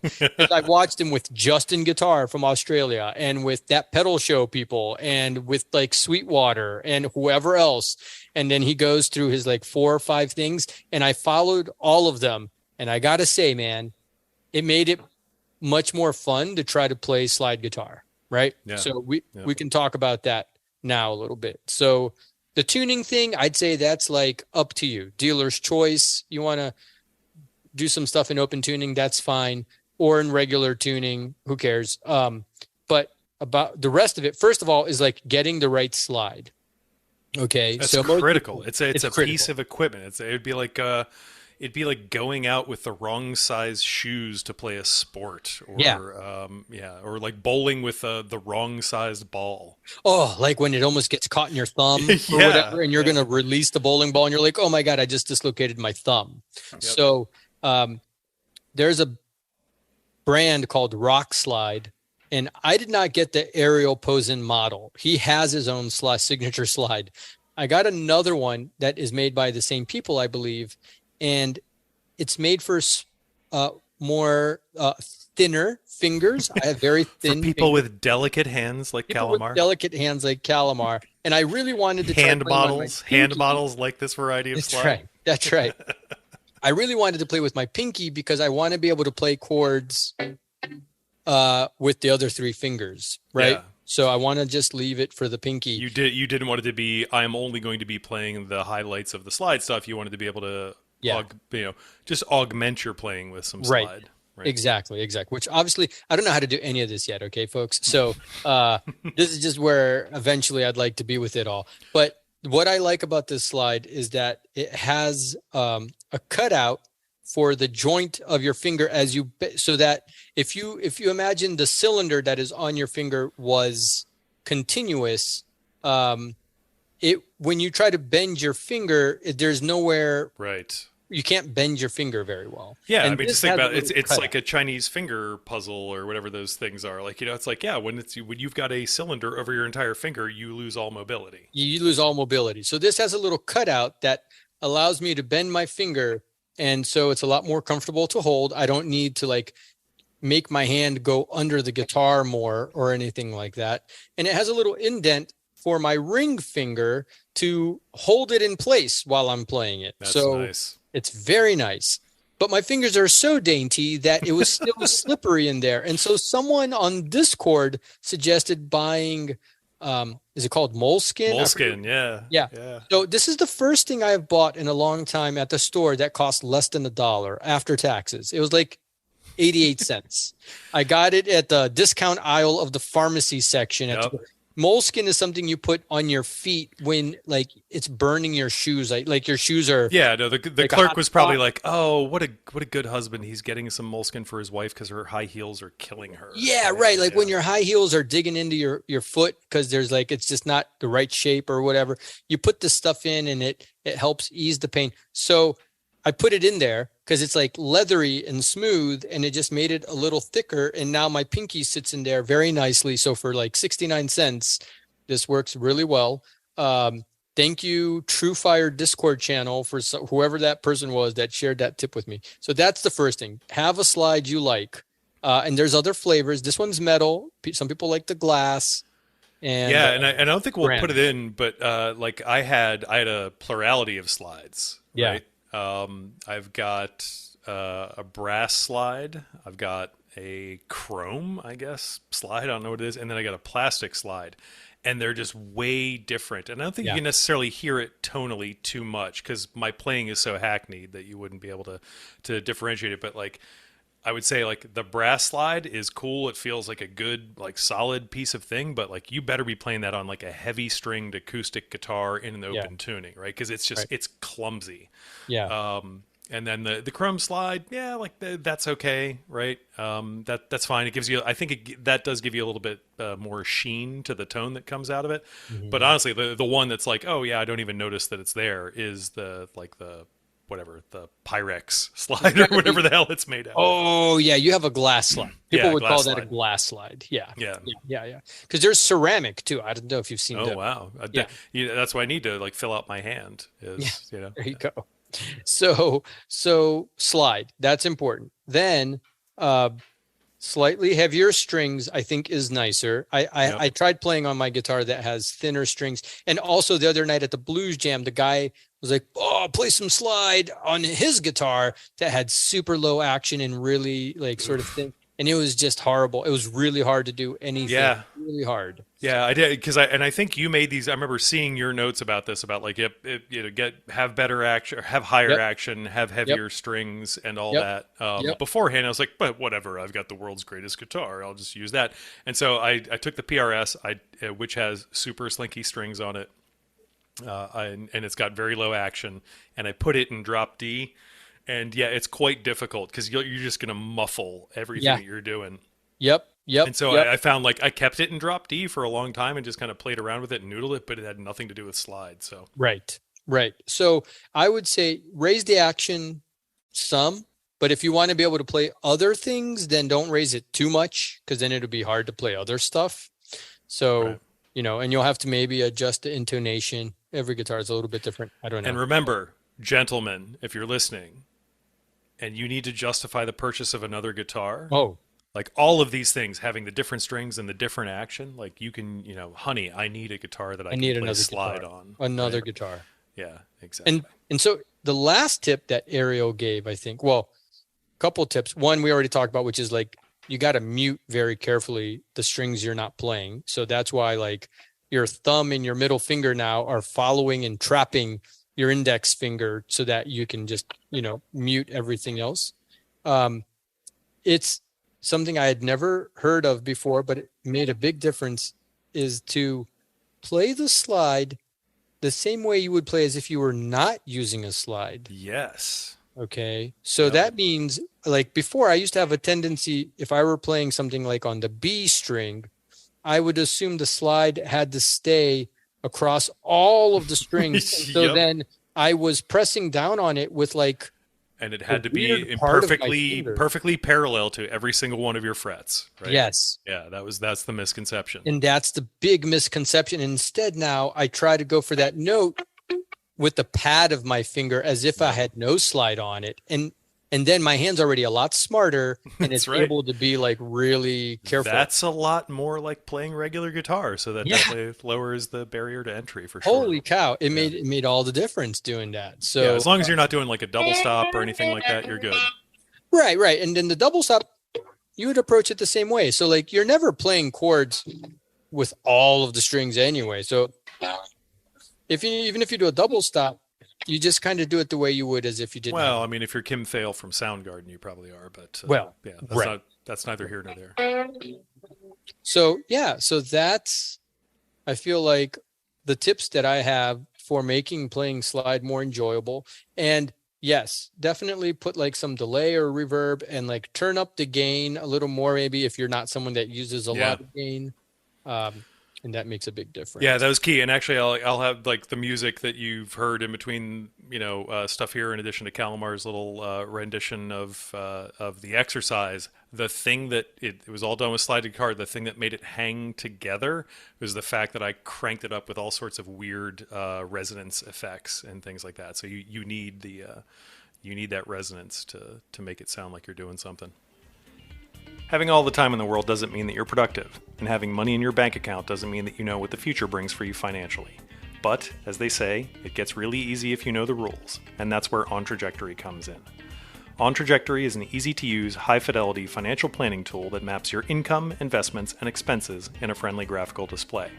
I've watched him with Justin Guitar from Australia, and with That Pedal Show people, and with like Sweetwater and whoever else. And then he goes through his like 4 or 5 things, and I followed all of them. And I got to say, man, it made it much more fun to try to play slide guitar. Right. Yeah. So we can talk about that now a little bit. So the tuning thing, I'd say that's like up to you. Dealer's choice. You want to do some stuff in open tuning, that's fine. Or in regular tuning, who cares? But about the rest of it, first of all, is like getting the right slide. Okay. That's critical. It's a critical piece of equipment. It'd be like going out with the wrong size shoes to play a sport, or or like bowling with the wrong sized ball. Oh, like when it almost gets caught in your thumb or whatever, and you're going to release the bowling ball, and you're like, oh my God, I just dislocated my thumb. Yep. So there's a brand called Rock Slide, and I did not get the Ariel Posen model. He has his own signature slide. I got another one that is made by the same people, I believe, and it's made for more thinner fingers. I have very thin for people with delicate hands like Kalimar. And I really wanted to hand models like this variety of slide. That's right. I really wanted to play with my pinky because I want to be able to play chords with the other 3 fingers, right? Yeah. So I want to just leave it for the pinky. You didn't want it to be, I'm only going to be playing the highlights of the slide stuff. You wanted to be able to just augment your playing with some slide. Right. Exactly. Which obviously, I don't know how to do any of this yet. Okay, folks. So this is just where eventually I'd like to be with it all. But what I like about this slide is that it has a cutout for the joint of your finger so that if you imagine the cylinder that is on your finger was continuous, when you try to bend your finger, there's nowhere. Right. You can't bend your finger very well. Yeah, and I mean, just think about it. It's like a Chinese finger puzzle or whatever those things are. Like, it's like, when you've got a cylinder over your entire finger, you lose all mobility. You lose all mobility. So this has a little cutout that allows me to bend my finger, and so it's a lot more comfortable to hold. I don't need to like make my hand go under the guitar more or anything like that. And it has a little indent for my ring finger to hold it in place while I'm playing it. That's nice. It's very nice. But my fingers are so dainty that it was still slippery in there. And so someone on Discord suggested buying, is it called Moleskin? Moleskin, yeah. So this is the first thing I've bought in a long time at the store that cost less than $1 after taxes. It was like 88 cents. I got it at the discount aisle of the pharmacy section at moleskin is something you put on your feet when like it's burning your shoes. Like your shoes are. Yeah, no, the clerk was probably like, oh, what a good husband. He's getting some moleskin for his wife because her high heels are killing her. Yeah, right. Like when your high heels are digging into your foot because there's like, it's just not the right shape or whatever. You put this stuff in and it helps ease the pain. So I put it in there because it's like leathery and smooth, and it just made it a little thicker. And now my pinky sits in there very nicely. So for like 69 cents, this works really well. Thank you, Truefire Discord channel, for whoever that person was that shared that tip with me. So that's the first thing. Have a slide you like. And there's other flavors. This one's metal. Some people like the glass. And yeah, and I don't think we'll put it in, but like I had a plurality of slides. Right? Yeah. I've got a brass slide. I've got a chrome, I guess, slide. I don't know what it is. And then I got a plastic slide. And they're just way different. And I don't think you can necessarily hear it tonally too much because my playing is so hackneyed that you wouldn't be able to differentiate it. But like I would say like the brass slide is cool. It feels like a good, like solid piece of thing. But like you better be playing that on like a heavy stringed acoustic guitar in an open tuning, right? Because it's just it's clumsy. Yeah. And then the chrome slide, yeah, like that's okay, right? That's fine. It gives you, I think that does give you a little bit more sheen to the tone that comes out of it. Mm-hmm. But honestly, the one that's like, oh yeah, I don't even notice that it's there is the Pyrex slide or whatever the hell it's made out of. Oh yeah, you have a glass slide. People would call that a glass slide. Yeah. Because there's ceramic too. I don't know if you've seen. Oh wow. That's why I need to like fill out my hand. There you go. So slide, that's important. Then slightly heavier strings I think is nicer. I tried playing on my guitar that has thinner strings. And also the other night at the blues jam, the guy was like, oh, play some slide on his guitar that had super low action and really like sort of thin. And it was just horrible. It was really hard to do anything. Yeah. Really hard. Yeah, I did because I think you made these. I remember seeing your notes about this, about like have better action, have higher action, have heavier strings, and all that. Beforehand, I was like, but whatever. I've got the world's greatest guitar. I'll just use that. And so I took the PRS, which has super slinky strings on it, and it's got very low action, and I put it in drop D. And yeah, it's quite difficult because you're just going to muffle everything that you're doing. Yep. And so I found like I kept it in drop D for a long time and just kind of played around with it and noodled it, but it had nothing to do with slide. So right. So I would say raise the action some, but if you want to be able to play other things, then don't raise it too much because then it'll be hard to play other stuff. So and you'll have to maybe adjust the intonation. Every guitar is a little bit different. I don't know. And remember, gentlemen, if you're listening, and you need to justify the purchase of another guitar. Oh, like all of these things, having the different strings and the different action, like you can, honey, I need a guitar that I can play slide on. Another guitar. Yeah, exactly. And so the last tip that Ariel gave, I think, well, a couple of tips. One we already talked about, which is like you got to mute very carefully the strings you're not playing. So that's why like your thumb and your middle finger now are following and trapping your index finger so that you can just, mute everything else. It's something I had never heard of before, but it made a big difference, is to play the slide the same way you would play as if you were not using a slide. Yes. Okay. So that means like before I used to have a tendency, if I were playing something like on the B string, I would assume the slide had to stay across all of the strings. So then I was pressing down on it with like, and it had to be perfectly parallel to every single one of your frets, right? Yes. Yeah, that's the misconception. And that's the big misconception. Instead, now I try to go for that note with the pad of my finger as if I had no slide on it. And then my hand's already a lot smarter and it's able to be like really careful. That's a lot more like playing regular guitar. So that definitely lowers the barrier to entry for sure. Holy cow. It made all the difference doing that. So as long as you're not doing like a double stop or anything like that, you're good. Right. And then the double stop, you would approach it the same way. So like you're never playing chords with all of the strings anyway. So even if you do a double stop, you just kind of do it the way you would as if you didn't. Well, I mean, if you're Kim Thale from Soundgarden, you probably are. But that's neither here nor there. So that's I feel like the tips that I have for making playing slide more enjoyable, and yes, definitely put like some delay or reverb and like turn up the gain a little more, maybe if you're not someone that uses a lot of gain. And that makes a big difference. Yeah, that was key. And actually, I'll have like the music that you've heard in between, stuff here, in addition to Kalimar's little rendition of the exercise. The thing that it was all done with slide guitar. The thing that made it hang together was the fact that I cranked it up with all sorts of weird resonance effects and things like that. So you need that resonance to make it sound like you're doing something. Having all the time in the world doesn't mean that you're productive, and having money in your bank account doesn't mean that you know what the future brings for you financially. But, as they say, it gets really easy if you know the rules, and that's where On Trajectory comes in. On Trajectory is an easy-to-use, high-fidelity financial planning tool that maps your income, investments, and expenses in a friendly graphical display.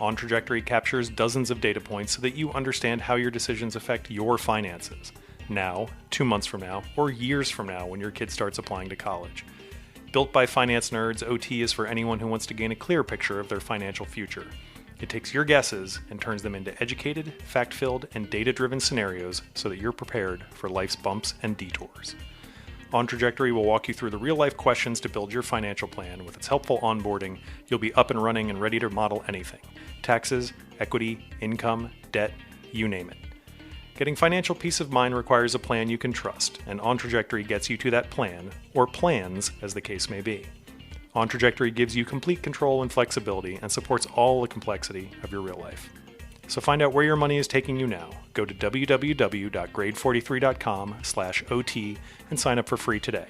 On Trajectory captures dozens of data points so that you understand how your decisions affect your finances, now, 2 months from now, or years from now when your kid starts applying to college. Built by finance nerds, OT is for anyone who wants to gain a clear picture of their financial future. It takes your guesses and turns them into educated, fact-filled, and data-driven scenarios so that you're prepared for life's bumps and detours. On Trajectory will walk you through the real-life questions to build your financial plan. With its helpful onboarding, you'll be up and running and ready to model anything. Taxes, equity, income, debt, you name it. Getting financial peace of mind requires a plan you can trust, and On Trajectory gets you to that plan, or plans, as the case may be. On Trajectory gives you complete control and flexibility and supports all the complexity of your real life. So find out where your money is taking you now. Go to www.grade43.com/OT and sign up for free today.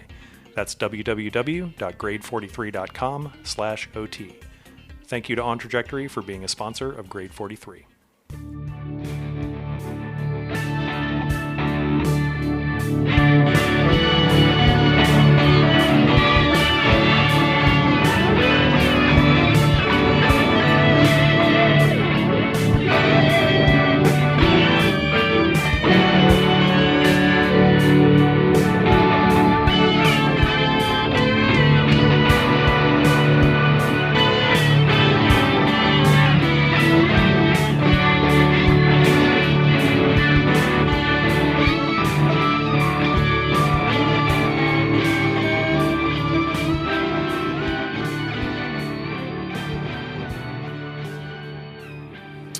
That's www.grade43.com/OT. Thank you to On Trajectory for being a sponsor of Grade 43.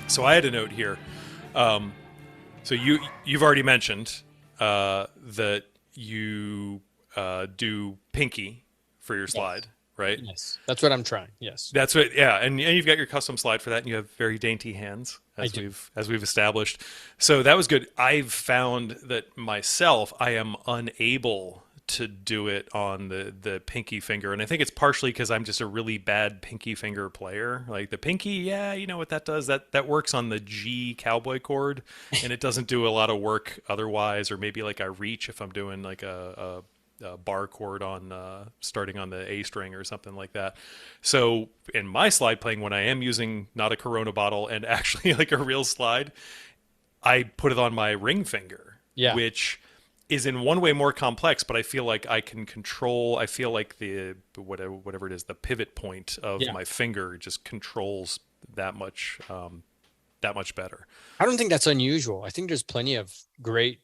So I had a note here. So you've already mentioned that you do pinky for your slide, right? Yes, that's what I'm trying. Yes, that's what. Yeah, and you've got your custom slide for that, and you have very dainty hands, as we've established. So that was good. I've found that myself, I am unable to do it on the pinky finger, and I think it's partially because I'm just a really bad pinky finger player. Like the pinky, you know what that does, that works on the G cowboy chord, and it doesn't do a lot of work otherwise. Or maybe like I reach if I'm doing like a bar chord on starting on the A string or something like that. So in my slide playing, when I am using not a Corona bottle and actually like a real slide, I put it on my ring finger, which is in one way more complex, but I feel like I can control. I feel like the whatever it is, the pivot point of my finger just controls that much better. I don't think that's unusual. I think there's plenty of great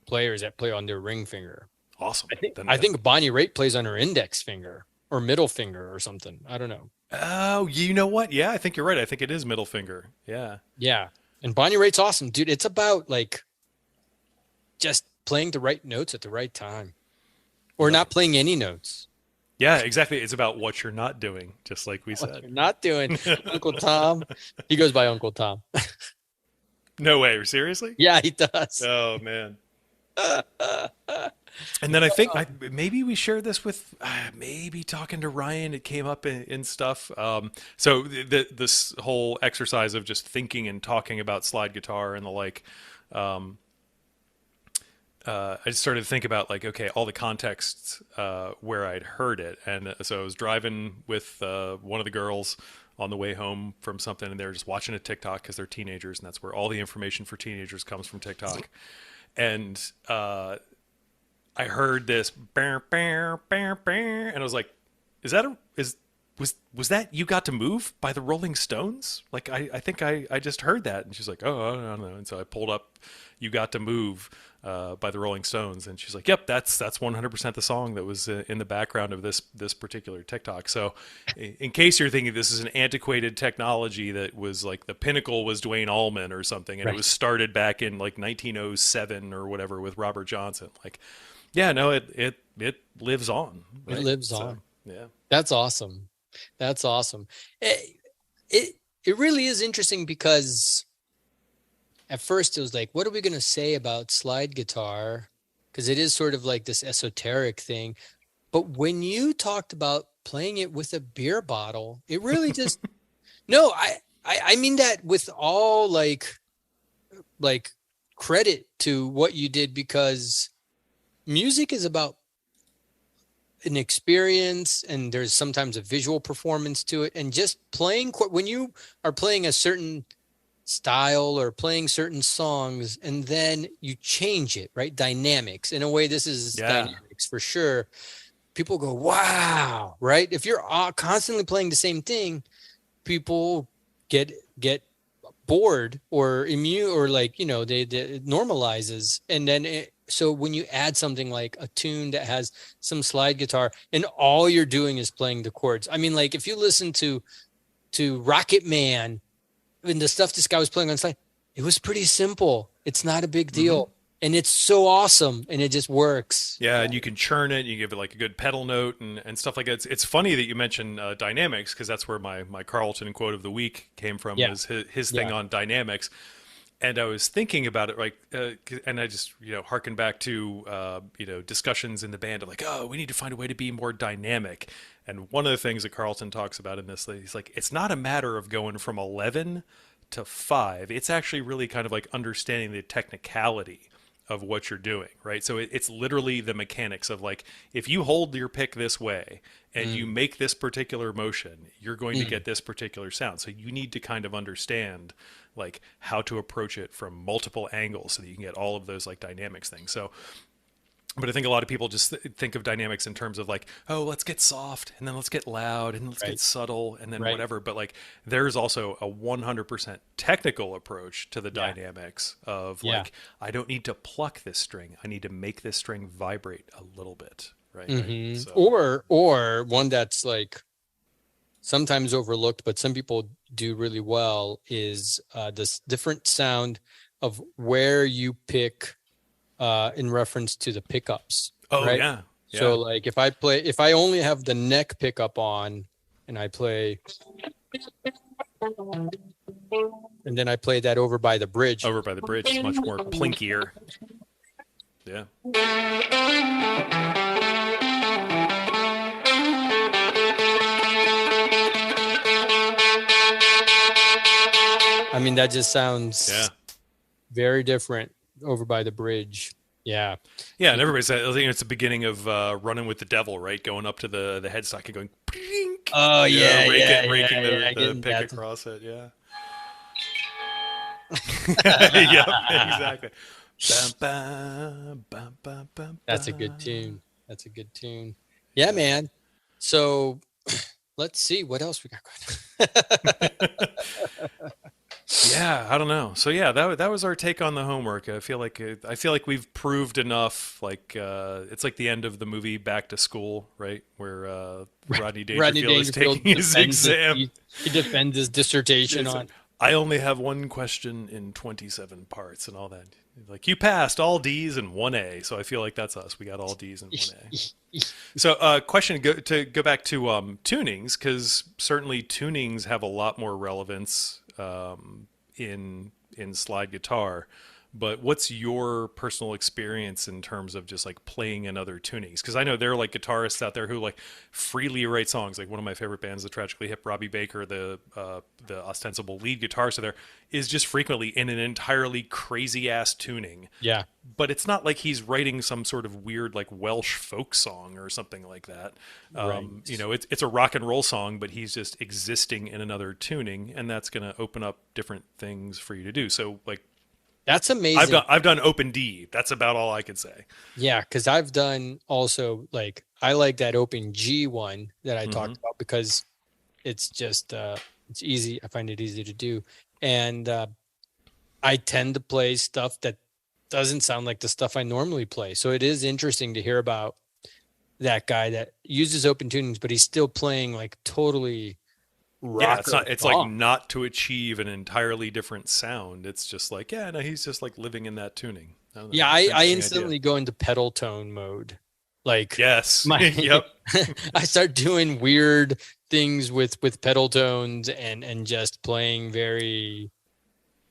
players that play on their ring finger. Awesome. I think Bonnie Raitt plays on her index finger or middle finger or something. I don't know. Oh, you know what? Yeah, I think you're right. I think it is middle finger. Yeah. Yeah. And Bonnie Raitt's awesome, dude. It's about like just playing the right notes at the right time, or not playing any notes. Yeah, exactly. It's about what you're not doing, just like we said. You're not doing. Uncle Tom. He goes by Uncle Tom. No way. Seriously? Yeah, he does. Oh, man. And then I think maybe we shared this with maybe talking to Ryan. It came up in stuff. So this whole exercise of just thinking and talking about slide guitar and the like, I just started to think about like, okay, all the contexts where I'd heard it. And so I was driving with one of the girls on the way home from something, and they're just watching a TikTok because they're teenagers, and that's where all the information for teenagers comes, from TikTok. And I heard this, and I was like, is was that You Got to Move by the Rolling Stones? Like, I think I just heard that. And she's like, oh, I don't know. And so I pulled up You Got to Move by the Rolling Stones. And she's like, yep, that's 100% the song that was in the background of this particular TikTok. So in case you're thinking this is an antiquated technology that was like the pinnacle was Duane Allman or something, and it was started back in like 1907 or whatever with Robert Johnson. Like, yeah, no, it lives on. Right? It lives on. Yeah. That's awesome. That's awesome. It really is interesting because at first it was like, what are we going to say about slide guitar? Because it is sort of like this esoteric thing. But when you talked about playing it with a beer bottle, it really just, no, I mean that with all like credit to what you did, because music is about an experience, and there's sometimes a visual performance to it, and just playing when you are playing a certain style or playing certain songs and then you change it, right? Dynamics in a way. This is dynamics for sure. People go, wow, right? If you're constantly playing the same thing, people get bored or immune, or like, you know, they it normalizes. And then so when you add something like a tune that has some slide guitar and all you're doing is playing the chords. I mean, like if you listen to Rocket Man and the stuff this guy was playing on slide, it was pretty simple. It's not a big deal. Mm-hmm. And it's so awesome, and it just works. Yeah, and you can churn it. You give it like a good pedal note and stuff like that. It's funny that you mentioned dynamics, because that's where my Carlton quote of the week came from. Was his thing on dynamics. And I was thinking about it, like, and I just, harken back to, discussions in the band of like, oh, we need to find a way to be more dynamic. And one of the things that Carlton talks about in this, he's like, it's not a matter of going from 11 to 5. It's actually really kind of like understanding the technicality of what you're doing, right? So it's literally the mechanics of like, if you hold your pick this way and you make this particular motion, you're going to get this particular sound. So you need to kind of understand like how to approach it from multiple angles so that you can get all of those like dynamics things. So, but I think a lot of people just think of dynamics in terms of like, oh, let's get soft and then let's get loud and let's get subtle and then whatever. But like, there's also a 100% technical approach to the dynamics of like, I don't need to pluck this string. I need to make this string vibrate a little bit. Right. Mm-hmm. So. Or one that's like sometimes overlooked, but some people do really well is this different sound of where you pick in reference to the pickups. Oh, right? Yeah. So like if I only have the neck pickup on and I play, and then I play that over by the bridge. Over by the bridge is much more plinkier. Yeah. I mean, that just sounds very different over by the bridge. Yeah. Yeah, and everybody said, I think it's the beginning of Running with the Devil, right? Going up to the headstock and going, pink. Oh, raking the pick across it, Yep, exactly. Bum, bum, bum, bum, That's a good tune. Yeah, man. So let's see what else we got going. Yeah, I don't know. So yeah, that was our take on the homework. I feel like we've proved enough. Like it's like the end of the movie Back to School, right? Where Rodney Dangerfield is taking his exam. He defends his dissertation on. I only have one question in 27 parts and all that. Like, you passed all D's and 1A. So I feel like that's us. We got all D's and 1A. So question to go back to tunings, because certainly tunings have a lot more relevance in slide guitar. But what's your personal experience in terms of just like playing in other tunings? Because I know there are like guitarists out there who like freely write songs. Like one of my favorite bands, the Tragically Hip, Robbie Baker, the ostensible lead guitarist there, is just frequently in an entirely crazy ass tuning. Yeah. But it's not like he's writing some sort of weird like Welsh folk song or something like that. Right. It's a rock and roll song, but he's just existing in another tuning, and that's going to open up different things for you to do. So like, that's amazing. I've done open D. That's about all I could say. Yeah, because I've done also like I like that open G one that I talked about, because It's just it's easy. I find it easy to do, and I tend to play stuff that doesn't sound like the stuff I normally play. So it is interesting to hear about that guy that uses open tunings, but he's still playing like totally rock. Yeah, it's like not to achieve an entirely different sound. It's just like, yeah, no, he's just like living in that tuning. I instantly go into pedal tone mode. Like, yes, yep. I start doing weird things with pedal tones and just playing very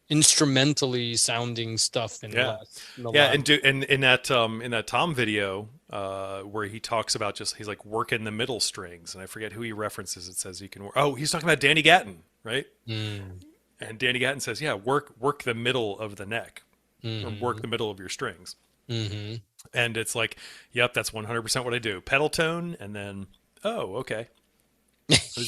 instrumentally sounding stuff. And and in that Tom video where he talks about he's like working the middle strings, and I forget who he references. It says you can work. Oh, he's talking about Danny Gatton, right? And Danny Gatton says, yeah, work the middle of the neck, or work the middle of your strings. And it's like, yep, that's 100% what I do. Pedal tone, and then, oh, okay.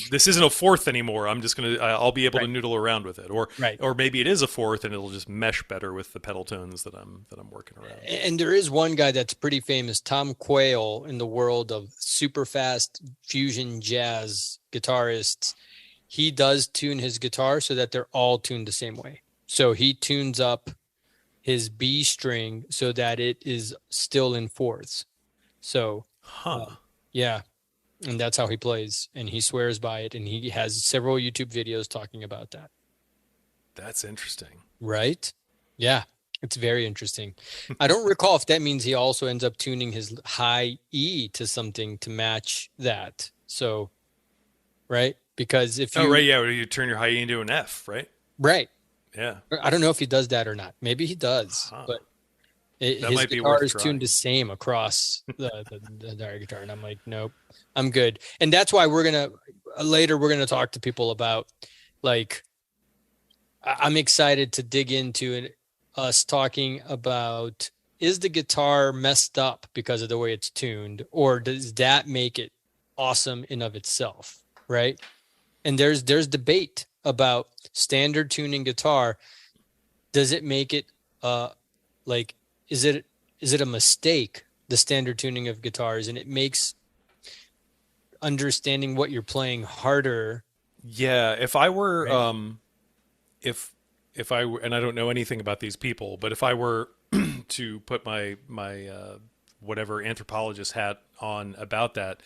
This isn't a fourth anymore. I'll be able to noodle around with it, or maybe it is a fourth, and it'll just mesh better with the pedal tones that I'm working around. And there is one guy that's pretty famous, Tom Quayle, in the world of super fast fusion jazz guitarists. He does tune his guitar so that they're all tuned the same way. So he tunes up his B string so that it is still in fourths. So, yeah. And that's how he plays, and he swears by it, and he has several YouTube videos talking about that. That's interesting. Right? Yeah, it's very interesting. I don't recall if that means he also ends up tuning his high E to something to match that. So, right? Because if you... Oh, right, yeah, you turn your high E into an F, right? Right. Yeah. I don't know if he does that or not. Maybe he does, but... his guitar is tuned the same across the entire guitar, and I'm like, nope, I'm good. And that's why we're gonna talk to people about, like, I'm excited to dig into us talking about, is the guitar messed up because of the way it's tuned, or does that make it awesome in of itself, right? And there's debate about standard tuning guitar. Does it make it like, is it a mistake, the standard tuning of guitars, and it makes understanding what you're playing harder? Yeah, if I were if I were, and I don't know anything about these people, but if I were to put my whatever anthropologist hat on about that,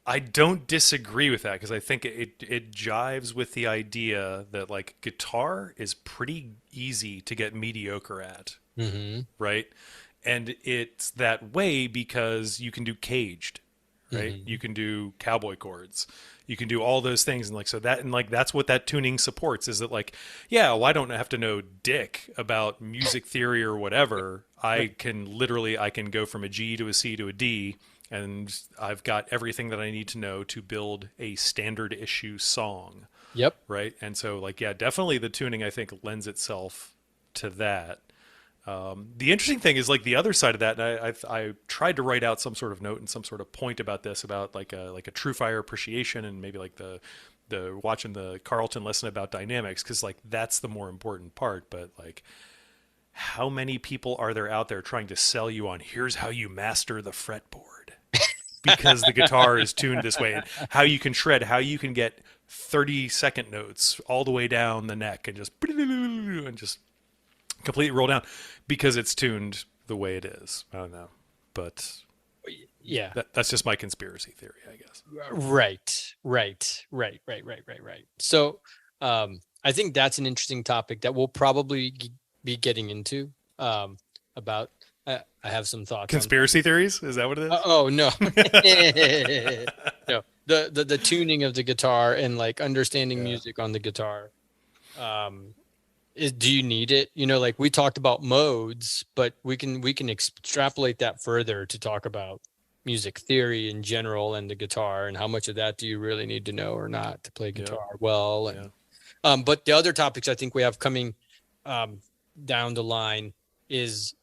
I don't disagree with that, because I think it jives with the idea that, like, guitar is pretty easy to get mediocre at. Right? And it's that way because you can do caged, right? You can do cowboy chords, you can do all those things, and like, so that, and like, that's what that tuning supports, is that, like, yeah, well, I don't have to know dick about music theory or whatever. I can go from a G to a C to a D, and I've got everything that I need to know to build a standard issue song. Yep. Right? And so, like, yeah, definitely the tuning, I think, lends itself to that. The interesting thing is, like, the other side of that, and I tried to write out some sort of note and some sort of point about this, about like a Truefire appreciation, and maybe like the watching the Carlton lesson about dynamics, because, like, that's the more important part. But, like, how many people are there out there trying to sell you on, here's how you master the fretboard because the guitar is tuned this way, and how you can shred, how you can get 30-second notes all the way down the neck and just completely roll down because it's tuned the way it is. I don't know, but yeah, that's just my conspiracy theory, I guess. Right. So I think that's an interesting topic that we'll probably be getting into about. I have some thoughts. Conspiracy theories? Is that what it is? Oh no, no. The tuning of the guitar and, like, understanding music on the guitar. Do you need it? You know, like, we talked about modes, but we can extrapolate that further to talk about music theory in general and the guitar, and how much of that do you really need to know or not to play guitar well. And but the other topics I think we have coming down the line is,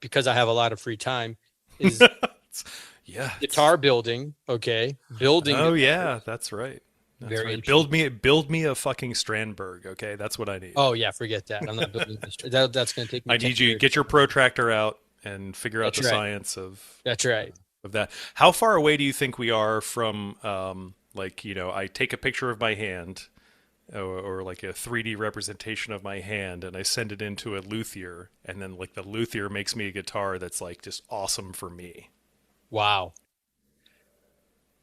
because I have a lot of free time, is guitar building. Okay, building. Oh yeah, that's right. That's right. Build me a fucking Strandberg. Okay, that's what I need. Oh yeah, forget that. I'm not building this. That's going to take me. I need you to get your protractor out and figure out the science of. That's right. Of that. How far away do you think we are from Like, I take a picture of my hand or like a 3D representation of my hand, and I send it into a luthier, and then like the luthier makes me a guitar that's like just awesome for me. Wow.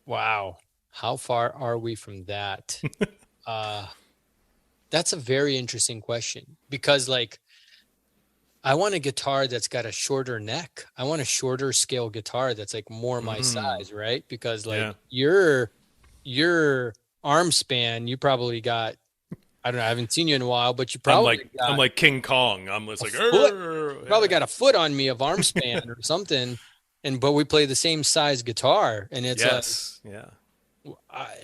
Wow. How far are we from that? That's a very interesting question, because like I want a guitar that's got a shorter neck. I want a shorter scale guitar that's like more my size, right? Because like your arm span, you probably got, I don't know, I haven't seen you in a while, but you probably I'm like King Kong. I'm just like, probably got a foot on me of arm span or something. But we play the same size guitar, and it's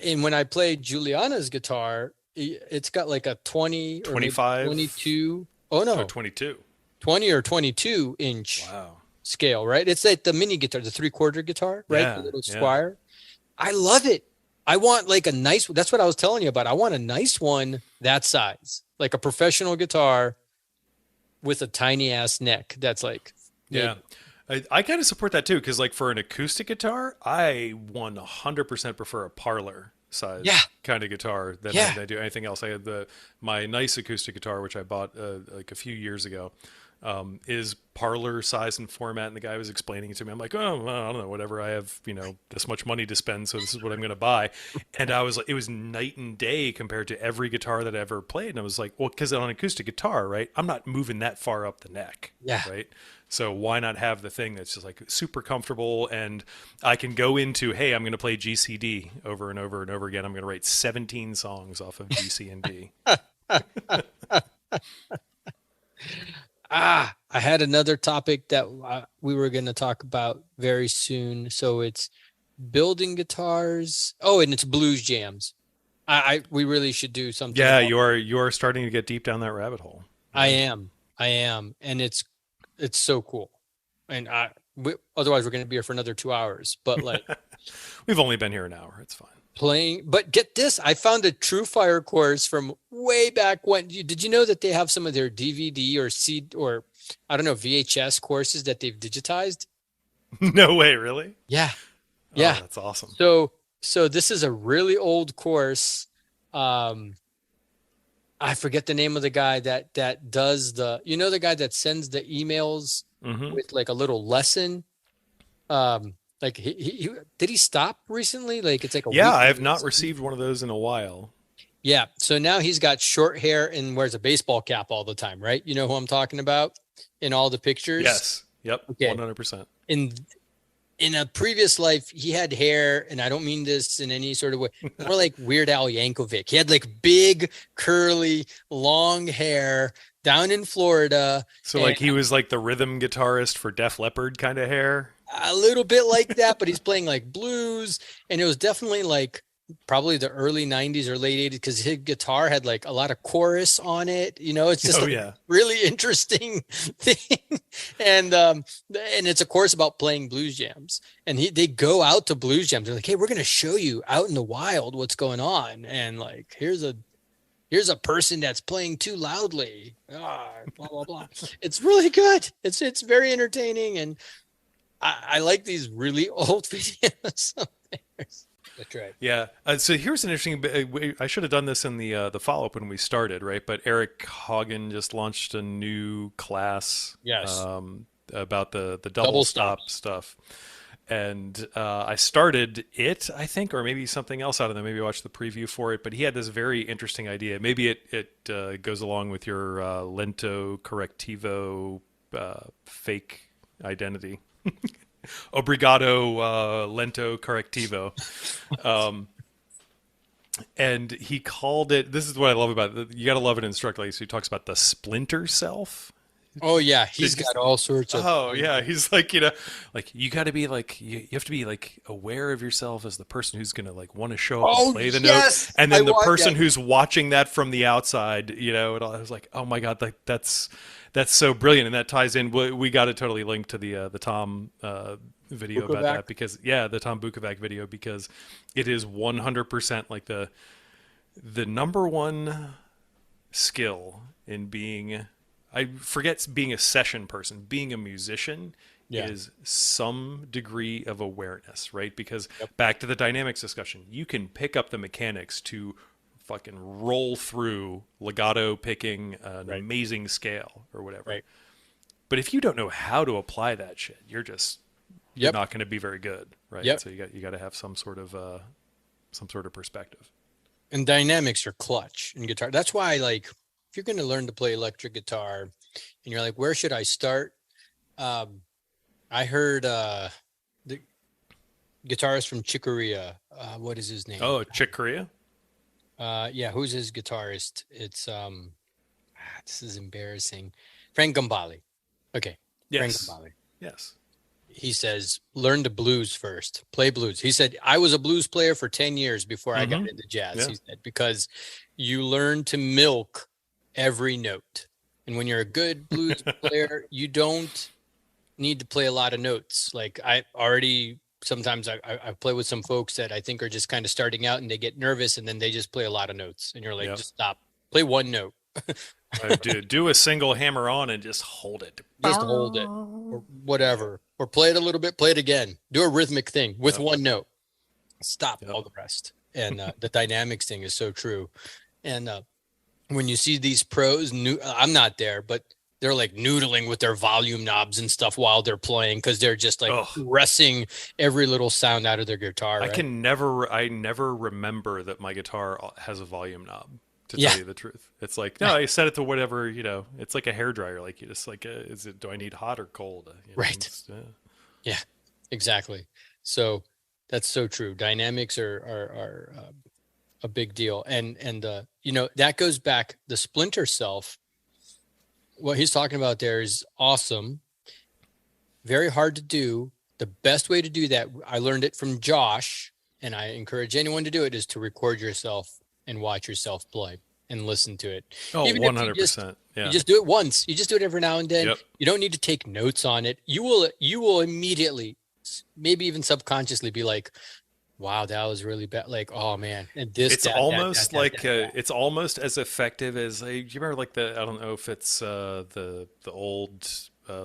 and when I play Juliana's guitar, it's got like a 20 or 25, 22. Oh no, 22, 20 or 22 inch scale, right? It's like the mini guitar, the 3/4 guitar, right? Yeah, the little Squire. I love it. I want like a nice, that's what I was telling you about. I want a nice one that size, like a professional guitar with a tiny ass neck. That's like, I kind of support that too, because like for an acoustic guitar, I 100% prefer a parlor size kind of guitar than I do anything else. I had my nice acoustic guitar, which I bought like a few years ago, is parlor size and format, and the guy was explaining it to me. I'm like, oh, well, I don't know, whatever. I have this much money to spend, so this is what I'm going to buy. And I was like, it was night and day compared to every guitar that I ever played. And I was like, well, because on an acoustic guitar, right, I'm not moving that far up the neck, right? So why not have the thing that's just like super comfortable, and I can go into, hey, I'm going to play GCD over and over and over again. I'm going to write 17 songs off of G, C, and D. I had another topic that we were going to talk about very soon. So it's building guitars. Oh, and it's blues jams. We really should do something. Yeah, you are starting to get deep down that rabbit hole. I am. And it's so cool. And otherwise we're going to be here for another 2 hours, but like we've only been here an hour. It's fine. But get this, I found a Truefire course from way back when. Did you know that they have some of their DVD or or I don't know, VHS courses that they've digitized? No way, really? Yeah. Yeah. That's awesome. So this is a really old course. I forget the name of the guy that does the guy that sends the emails with like a little lesson. Like he did he stop recently? Like it's like I have not received one of those in a while. Yeah. So now he's got short hair and wears a baseball cap all the time, right? You know who I'm talking about in all the pictures? Yes. Yep. Okay. 100%. In a previous life, he had hair, and I don't mean this in any sort of way, more like Weird Al Yankovic. He had like big, curly, long hair down in Florida. So like he was like the rhythm guitarist for Def Leppard kind of hair? A little bit like that, but he's playing like blues. And it was definitely like probably the early 90s or late 80s, because his guitar had like a lot of chorus on it. It's just really interesting thing. And it's a course about playing blues jams. And they go out to blues jams. They're like, hey, we're going to show you out in the wild what's going on. And like, here's a person that's playing too loudly. Blah, blah, blah. It's really good. It's very entertaining. And I like these really old videos. That's right. Yeah. So here's an interesting. I should have done this in the follow up when we started, right? But Eric Hagen just launched a new class. Yes. About the double stop stuff, and I started it, I think, or maybe something else out of them. Maybe I watched the preview for it. But he had this very interesting idea. Maybe it goes along with your lento correctivo fake identity. Obrigado, lento correctivo. And he called it, this is what I love about it. You got to love it in Structly. So he talks about the splinter self. Oh yeah. He's got all sorts of. Oh yeah. He's like, like you got to be like, you have to be like aware of yourself as the person who's going to like want to show up and play the note. And then the person who's watching that from the outside, I was like, oh my God, like that's so brilliant. And that ties in. We got to totally link to the Tom video about that, because the Tom Bukovac video, because it is 100% like the number one skill in being, I forget being a session person, being a musician is some degree of awareness, right? Because back to the dynamics discussion, you can pick up the mechanics to fucking roll through legato picking an amazing scale or whatever. Right. But if you don't know how to apply that shit, you're not going to be very good, right? Yep. So you got to have some sort of perspective. And dynamics are clutch in guitar. That's why, like, if you're going to learn to play electric guitar and you're like, where should I start? I heard the guitarist from Chick Corea. What is his name? Oh, Chick Corea? Yeah, who's his guitarist? It's this is embarrassing. Frank Gambale. Okay. Yes. Frank Gambale. Yes. He says, learn the blues first. Play blues. He said, I was a blues player for 10 years before I got into jazz. Yeah. He said, because you learn to milk every note. And when you're a good blues player, you don't need to play a lot of notes. Like sometimes I play with some folks that I think are just kind of starting out and they get nervous and then they just play a lot of notes. And you're like, just stop, play one note. Do a single hammer on and just hold it. Just hold it or whatever, or play it a little bit, play it again, do a rhythmic thing with one note, stop all the rest. And the dynamics thing is so true. And when you see these pros, I'm not there, but they're like noodling with their volume knobs and stuff while they're playing because they're just like pressing every little sound out of their guitar. Right? I never remember that my guitar has a volume knob. To tell you the truth, it's like, no, I set it to whatever, it's like a hairdryer. Like you just like, do I need hot or cold? Right. Yeah, exactly. So that's so true. Dynamics are a big deal. And that goes back, the splinter self, what he's talking about there is awesome. Very hard to do. The best way to do that, I learned it from Josh, and I encourage anyone to do it, is to record yourself and watch yourself play and listen to it. Oh, 100%. You just do it once. You just do it every now and then. Yep. You don't need to take notes on it. You will immediately, maybe even subconsciously, be like, wow, that was really bad. Like, oh man. And this, it's almost like it's almost as effective as do you remember like I don't know if it's the old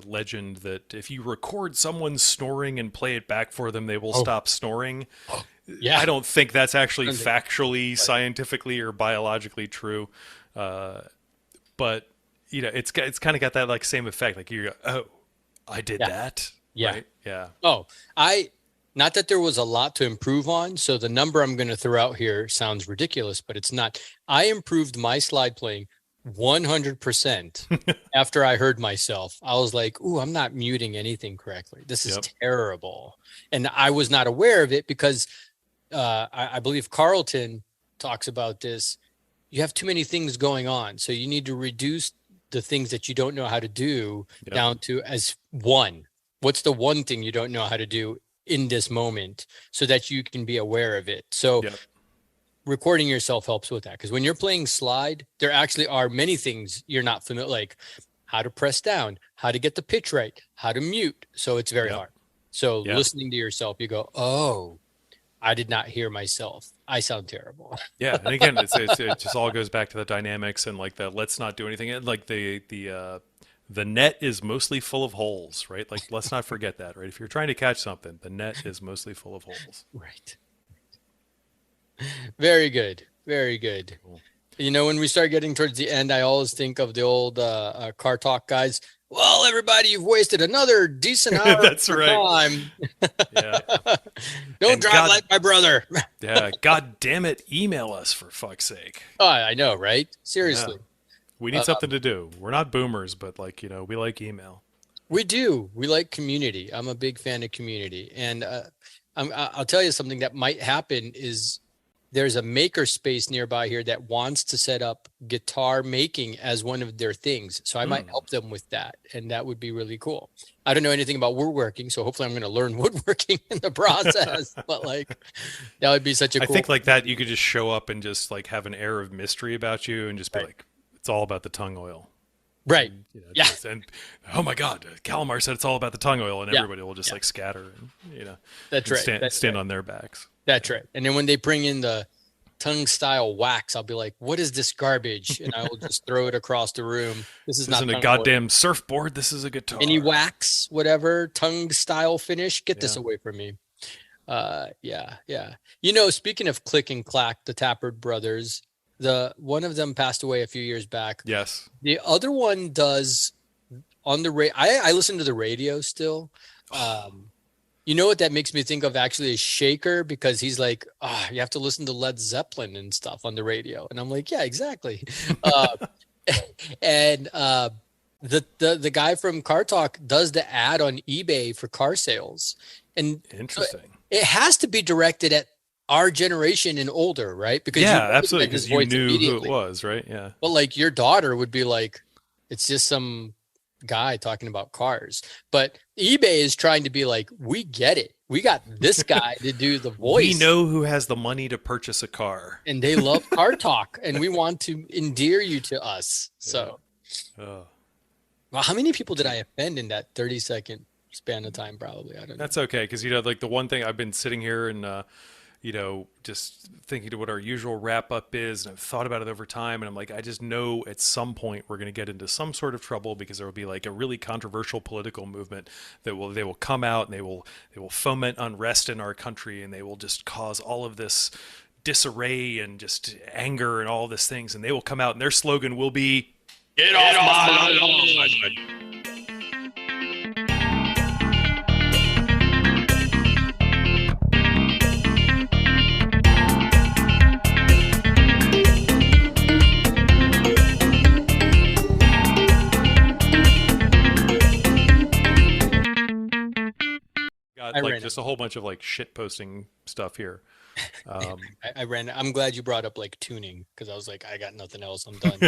legend that if you record someone snoring and play it back for them, they will stop snoring. Yeah, I don't think that's actually factually, scientifically, or biologically true, but it's kind of got that like same effect. Like you go, I did that. Yeah, right? Yeah. Oh, not that there was a lot to improve on. So the number I'm going to throw out here sounds ridiculous, but it's not. I improved my slide playing 100% after I heard myself. I was like, ooh, I'm not muting anything correctly. This is terrible. And I was not aware of it because I believe Carlton talks about this. You have too many things going on. So you need to reduce the things that you don't know how to do down to as one. What's the one thing you don't know how to do in this moment so that you can be aware of it? So recording yourself helps with that. Because when you're playing slide, there actually are many things you're not familiar, like how to press down, how to get the pitch right, how to mute. So it's very hard. So listening to yourself, you go, oh, I did not hear myself. I sound terrible. Yeah. And again, it just all goes back to the dynamics and like the, let's not do anything. And like the net is mostly full of holes, right? Like, let's not forget that, right? If you're trying to catch something, the net is mostly full of holes. Right. Very good. Very good. Cool. When we start getting towards the end, I always think of the old car talk guys. Well, everybody, you've wasted another decent hour. That's right. Time. Yeah. Don't drive like my brother. Yeah. God damn it. Email us for fuck's sake. Oh, I know, right? Seriously. Yeah. We need something to do. We're not boomers, but like, we like email. We do. We like community. I'm a big fan of community. And I'll tell you something that might happen is there's a maker space nearby here that wants to set up guitar making as one of their things. So I might help them with that. And that would be really cool. I don't know anything about woodworking, so hopefully I'm going to learn woodworking in the process. But like, that would be such a cool. I think like that, you could just show up and just like have an air of mystery about you and just be like, it's all about the tongue oil. Right. And, and oh my God, Kalimar said it's all about the tongue oil, and everybody will just like scatter and that's right. Stand on their backs. That's right. And then when they bring in the tongue style wax, I'll be like, what is this garbage? And I will just throw it across the room. This isn't a goddamn surfboard. This is a guitar. Any wax, whatever, tongue style finish, get this away from me. Yeah. You know, speaking of Click and Clack, the Tappert brothers, one of them passed away a few years back. Yes. The other one does on the radio. I listen to the radio still. You know what that makes me think of actually is Shaker, because he's like, you have to listen to Led Zeppelin and stuff on the radio. And I'm like, yeah, exactly. And the guy from Car Talk does the ad on eBay for car sales. And interesting. It has to be directed at our generation and older, right? Because absolutely, because you knew who it was, right? Yeah. But like your daughter would be like, it's just some guy talking about cars. But eBay is trying to be like, we get it. We got this guy to do the voice. We know who has the money to purchase a car. And they love Car Talk, and we want to endear you to us. So, well, how many people did I offend in that 30-second span of time? Probably. I don't know. That's okay, because, like the one thing I've been sitting here and, just thinking to what our usual wrap up is, and I've thought about it over time, and I'm like, I just know at some point we're going to get into some sort of trouble, because there will be like a really controversial political movement that they will come out and they will foment unrest in our country, and they will just cause all of this disarray and just anger and all this things, and they will come out and their slogan will be, "Get off my lawn." Like just a whole bunch of like shit posting stuff here. I ran. I'm glad you brought up like tuning, because I was like, I got nothing else. I'm done.